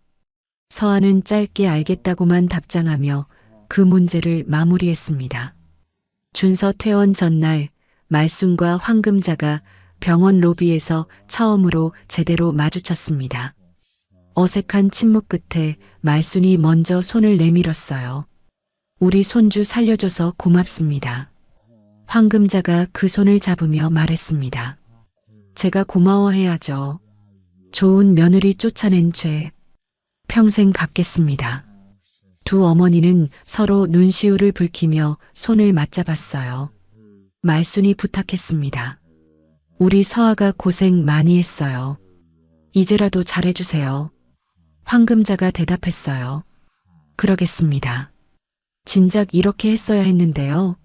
서아는 짧게 알겠다고만 답장하며 그 문제를 마무리했습니다. 준서 퇴원 전날 말순과 황금자가 병원 로비에서 처음으로 제대로 마주쳤습니다. 어색한 침묵 끝에 말순이 먼저 손을 내밀었어요. 우리 손주 살려줘서 고맙습니다. 황금자가 그 손을 잡으며 말했습니다. 제가 고마워해야죠. 좋은 며느리 쫓아낸 죄 평생 갚겠습니다. 두 어머니는 서로 눈시울을 붉히며 손을 맞잡았어요. 말순이 부탁했습니다. 우리 서아가 고생 많이 했어요. 이제라도 잘해주세요. 황금자가 대답했어요. 그러겠습니다. 진작 이렇게 했어야 했는데요.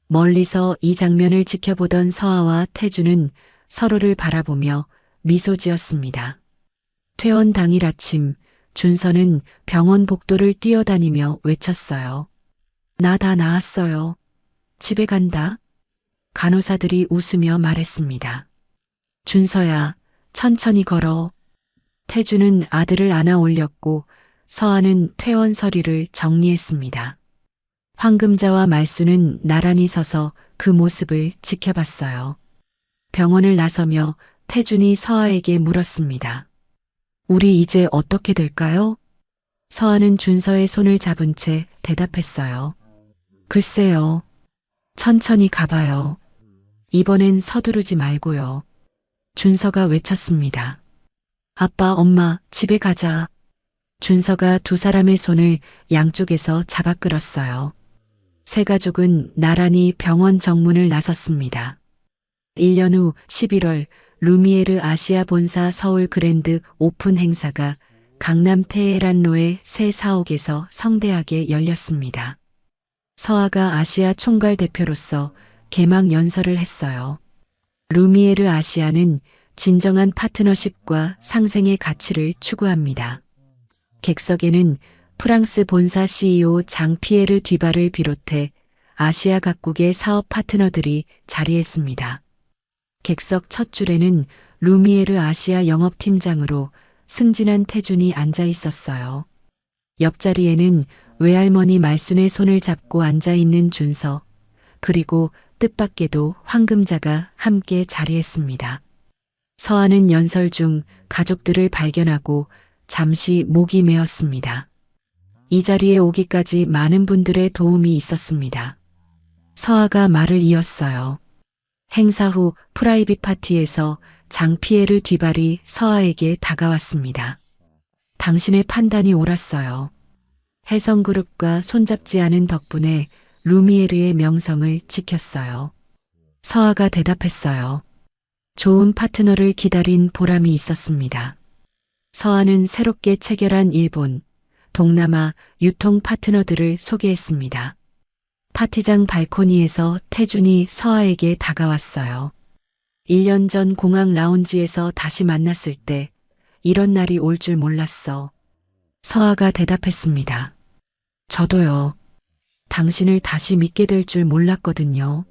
멀리서 이 장면을 지켜보던 서아와 태주는 서로를 바라보며 미소 지었습니다. 퇴원 당일 아침 준서는 병원 복도를 뛰어다니며 외쳤어요. 나 다 나았어요. 집에 간다. 간호사들이 웃으며 말했습니다. 준서야, 천천히 걸어. 태주는 아들을 안아 올렸고 서아는 퇴원 서류를 정리했습니다. 황금자와 말수는 나란히 서서 그 모습을 지켜봤어요. 병원을 나서며 태준이 서아에게 물었습니다. 우리 이제 어떻게 될까요? 서아는 준서의 손을 잡은 채 대답했어요. 글쎄요. 천천히 가봐요. 이번엔 서두르지 말고요. 준서가 외쳤습니다. 아빠, 엄마, 집에 가자. 준서가 두 사람의 손을 양쪽에서 잡아 끌었어요. 세 가족은 나란히 병원 정문을 나섰습니다. 1년 후 11월 루미에르 아시아 본사 서울 그랜드 오픈 행사가 강남 테헤란로의 새 사옥에서 성대하게 열렸습니다. 서아가 아시아 총괄 대표로서 개막 연설을 했어요. 루미에르 아시아는 진정한 파트너십과 상생의 가치를 추구합니다. 객석에는 프랑스 본사 CEO 장 피에르 뒤바를 비롯해 아시아 각국의 사업 파트너들이 자리했습니다. 객석 첫 줄에는 루미에르 아시아 영업팀장으로 승진한 태준이 앉아 있었어요. 옆자리에는 외할머니 말순의 손을 잡고 앉아 있는 준서, 그리고 뜻밖에도 황금자가 함께 자리했습니다. 서아는 연설 중 가족들을 발견하고 잠시 목이 메었습니다. 이 자리에 오기까지 많은 분들의 도움이 있었습니다. 서아가 말을 이었어요. 행사 후 프라이빗 파티에서 장 피에르 뒤발이 서아에게 다가왔습니다. 당신의 판단이 옳았어요. 해성그룹과 손잡지 않은 덕분에 루미에르의 명성을 지켰어요. 서아가 대답했어요. 좋은 파트너를 기다린 보람이 있었습니다. 서아는 새롭게 체결한 일본, 동남아 유통 파트너들을 소개했습니다. 파티장 발코니에서 태준이 서아에게 다가왔어요. 1년 전 공항 라운지에서 다시 만났을 때 이런 날이 올 줄 몰랐어. 서아가 대답했습니다. 저도요. 당신을 다시 믿게 될 줄 몰랐거든요.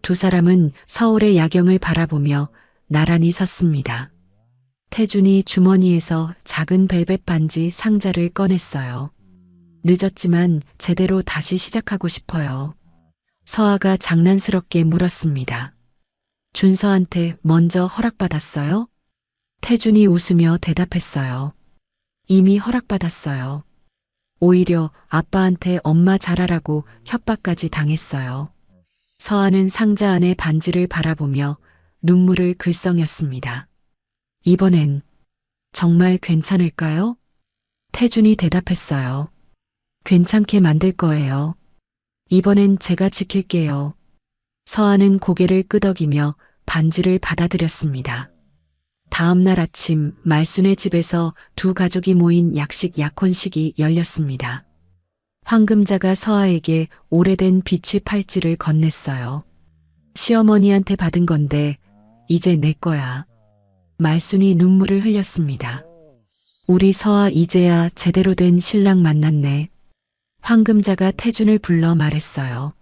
두 사람은 서울의 야경을 바라보며 나란히 섰습니다. 태준이 주머니에서 작은 벨벳 반지 상자를 꺼냈어요. 늦었지만 제대로 다시 시작하고 싶어요. 서아가 장난스럽게 물었습니다. 준서한테 먼저 허락받았어요? 태준이 웃으며 대답했어요. 이미 허락받았어요. 오히려 아빠한테 엄마 잘하라고 협박까지 당했어요. 서아는 상자 안의 반지를 바라보며 눈물을 글썽였습니다. 이번엔 정말 괜찮을까요? 태준이 대답했어요. 괜찮게 만들 거예요. 이번엔 제가 지킬게요. 서아는 고개를 끄덕이며 반지를 받아들였습니다. 다음 날 아침 말순의 집에서 두 가족이 모인 약식 약혼식이 열렸습니다. 황금자가 서아에게 오래된 비치 팔찌를 건넸어요. 시어머니한테 받은 건데 이제 내 거야. 말순이 눈물을 흘렸습니다. 우리 서아 이제야 제대로 된 신랑 만났네. 황금자가 태준을 불러 말했어요.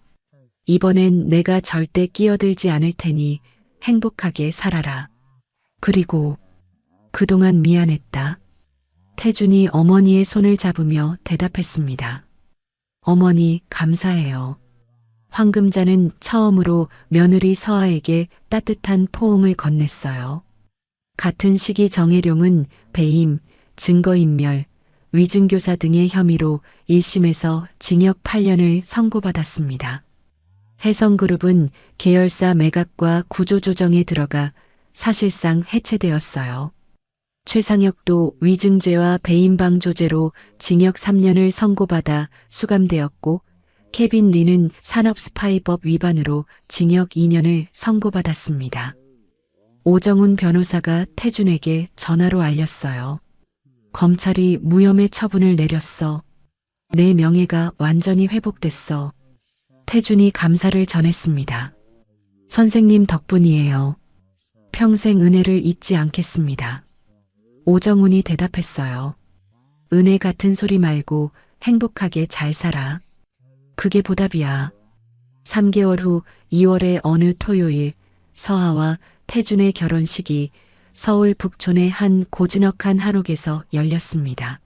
이번엔 내가 절대 끼어들지 않을 테니 행복하게 살아라. 그리고 그동안 미안했다. 태준이 어머니의 손을 잡으며 대답했습니다. 어머니 감사해요. 황금자는 처음으로 며느리 서아에게 따뜻한 포옹을 건넸어요. 같은 시기 정혜룡은 배임, 증거인멸, 위증교사 등의 혐의로 1심에서 징역 8년을 선고받았습니다. 해성그룹은 계열사 매각과 구조조정에 들어가 사실상 해체되었어요. 최상혁도 위증죄와 배임방조죄로 징역 3년을 선고받아 수감되었고 케빈 리는 산업스파이법 위반으로 징역 2년을 선고받았습니다. 오정훈 변호사가 태준에게 전화로 알렸어요. 검찰이 무혐의 처분을 내렸어. 내 명예가 완전히 회복됐어. 태준이 감사를 전했습니다. 선생님 덕분이에요. 평생 은혜를 잊지 않겠습니다. 오정훈이 대답했어요. 은혜 같은 소리 말고 행복하게 잘 살아. 그게 보답이야. 3개월 후 2월의 어느 토요일, 서아와 태준의 결혼식이 서울 북촌의 한 고즈넉한 한옥에서 열렸습니다.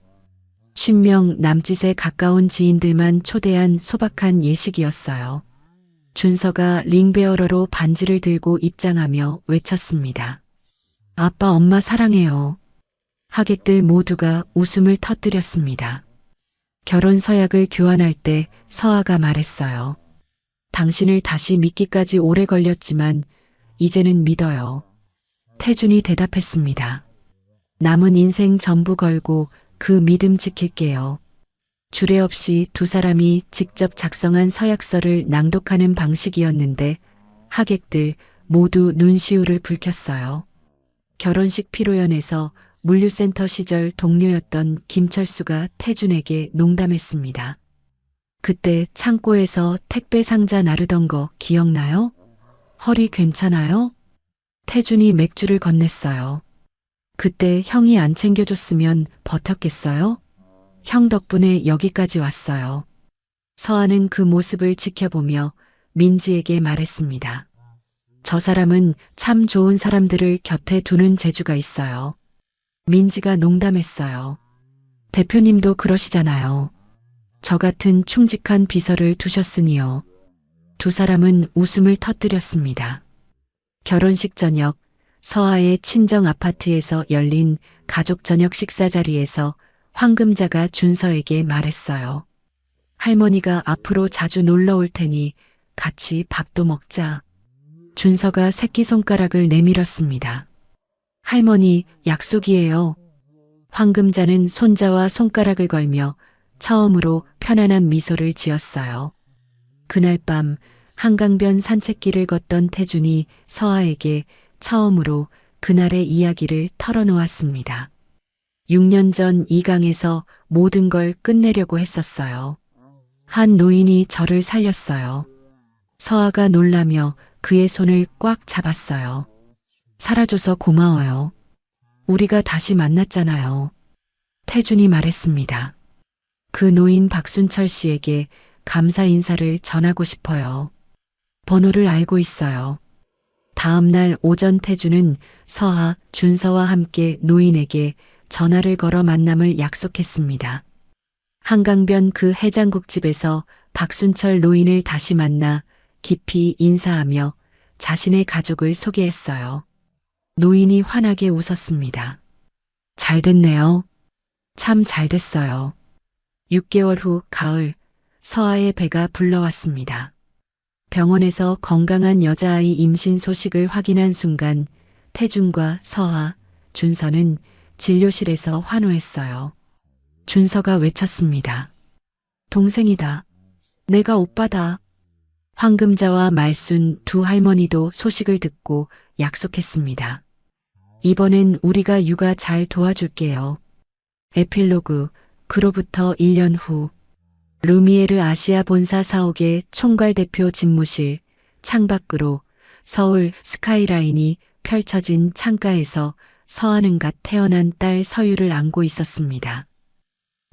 10명 남짓에 가까운 지인들만 초대한 소박한 예식이었어요. 준서가 링베어러로 반지를 들고 입장하며 외쳤습니다. 아빠, 엄마 사랑해요. 하객들 모두가 웃음을 터뜨렸습니다. 결혼 서약을 교환할 때 서아가 말했어요. 당신을 다시 믿기까지 오래 걸렸지만 이제는 믿어요. 태준이 대답했습니다. 남은 인생 전부 걸고 그 믿음 지킬게요. 주례 없이 두 사람이 직접 작성한 서약서를 낭독하는 방식이었는데 하객들 모두 눈시울을 붉혔어요. 결혼식 피로연에서 물류센터 시절 동료였던 김철수가 태준에게 농담했습니다. 그때 창고에서 택배 상자 나르던 거 기억나요? 허리 괜찮아요? 태준이 맥주를 건넸어요. 그때 형이 안 챙겨줬으면 버텼겠어요? 형 덕분에 여기까지 왔어요. 서아는 그 모습을 지켜보며 민지에게 말했습니다. 저 사람은 참 좋은 사람들을 곁에 두는 재주가 있어요. 민지가 농담했어요. 대표님도 그러시잖아요. 저 같은 충직한 비서를 두셨으니요. 두 사람은 웃음을 터뜨렸습니다. 결혼식 저녁, 서아의 친정 아파트에서 열린 가족 저녁 식사 자리에서 황금자가 준서에게 말했어요. 할머니가 앞으로 자주 놀러 올 테니 같이 밥도 먹자. 준서가 새끼손가락을 내밀었습니다. 할머니, 약속이에요. 황금자는 손자와 손가락을 걸며 처음으로 편안한 미소를 지었어요. 그날 밤 한강변 산책길을 걷던 태준이 서아에게 처음으로 그날의 이야기를 털어놓았습니다. 6년 전 이 강에서 모든 걸 끝내려고 했었어요. 한 노인이 저를 살렸어요. 서아가 놀라며 그의 손을 꽉 잡았어요. 살아줘서 고마워요. 우리가 다시 만났잖아요. 태준이 말했습니다. 그 노인 박순철 씨에게 감사 인사를 전하고 싶어요. 번호를 알고 있어요. 다음 날 오전 태준은 서아, 준서와 함께 노인에게 전화를 걸어 만남을 약속했습니다. 한강변 그 해장국집에서 박순철 노인을 다시 만나 깊이 인사하며 자신의 가족을 소개했어요. 노인이 환하게 웃었습니다. 잘 됐네요. 참 잘 됐어요. 6개월 후 가을, 서아의 배가 불러왔습니다. 병원에서 건강한 여자아이 임신 소식을 확인한 순간 태준과 서아, 준서는 진료실에서 환호했어요. 준서가 외쳤습니다. 동생이다. 내가 오빠다. 황금자와 말순 두 할머니도 소식을 듣고 약속했습니다. 이번엔 우리가 육아 잘 도와줄게요. 에필로그, 그로부터 1년 후 루미에르 아시아 본사 사옥의 총괄 대표 집무실 창밖으로 서울 스카이라인이 펼쳐진 창가에서 서하는 갓 태어난 딸 서유를 안고 있었습니다.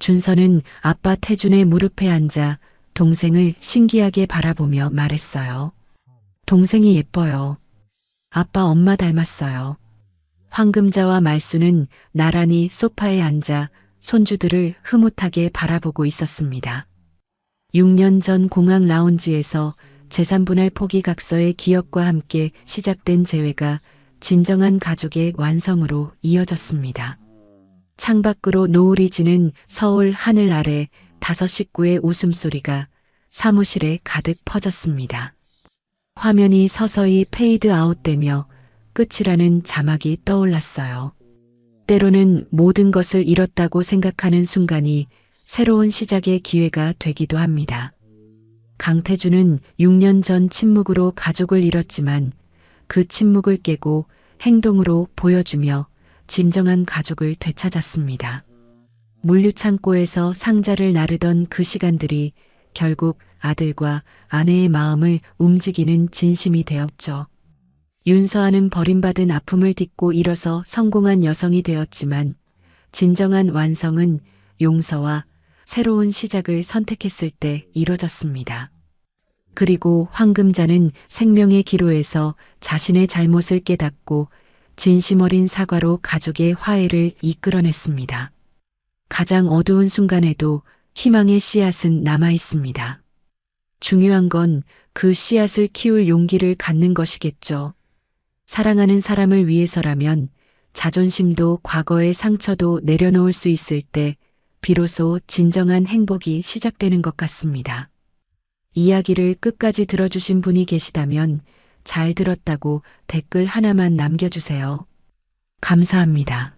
준서는 아빠 태준의 무릎에 앉아 동생을 신기하게 바라보며 말했어요. 동생이 예뻐요. 아빠 엄마 닮았어요. 황금자와 말순은 나란히 소파에 앉아 손주들을 흐뭇하게 바라보고 있었습니다. 6년 전 공항 라운지에서 재산분할 포기각서의 기억과 함께 시작된 재회가 진정한 가족의 완성으로 이어졌습니다. 창밖으로 노을이 지는 서울 하늘 아래 5 식구의 웃음소리가 사무실에 가득 퍼졌습니다. 화면이 서서히 페이드 아웃되며 끝이라는 자막이 떠올랐어요. 때로는 모든 것을 잃었다고 생각하는 순간이 새로운 시작의 기회가 되기도 합니다. 강태준은 6년 전 침묵으로 가족을 잃었지만 그 침묵을 깨고 행동으로 보여주며 진정한 가족을 되찾았습니다. 물류창고에서 상자를 나르던 그 시간들이 결국 아들과 아내의 마음을 움직이는 진심이 되었죠. 윤서아는 버림받은 아픔을 딛고 일어서 성공한 여성이 되었지만 진정한 완성은 용서와 새로운 시작을 선택했을 때 이뤄졌습니다. 그리고 황금자는 생명의 기로에서 자신의 잘못을 깨닫고 진심 어린 사과로 가족의 화해를 이끌어냈습니다. 가장 어두운 순간에도 희망의 씨앗은 남아 있습니다. 중요한 건 그 씨앗을 키울 용기를 갖는 것이겠죠. 사랑하는 사람을 위해서라면 자존심도 과거의 상처도 내려놓을 수 있을 때 비로소 진정한 행복이 시작되는 것 같습니다. 이야기를 끝까지 들어주신 분이 계시다면 잘 들었다고 댓글 하나만 남겨주세요. 감사합니다.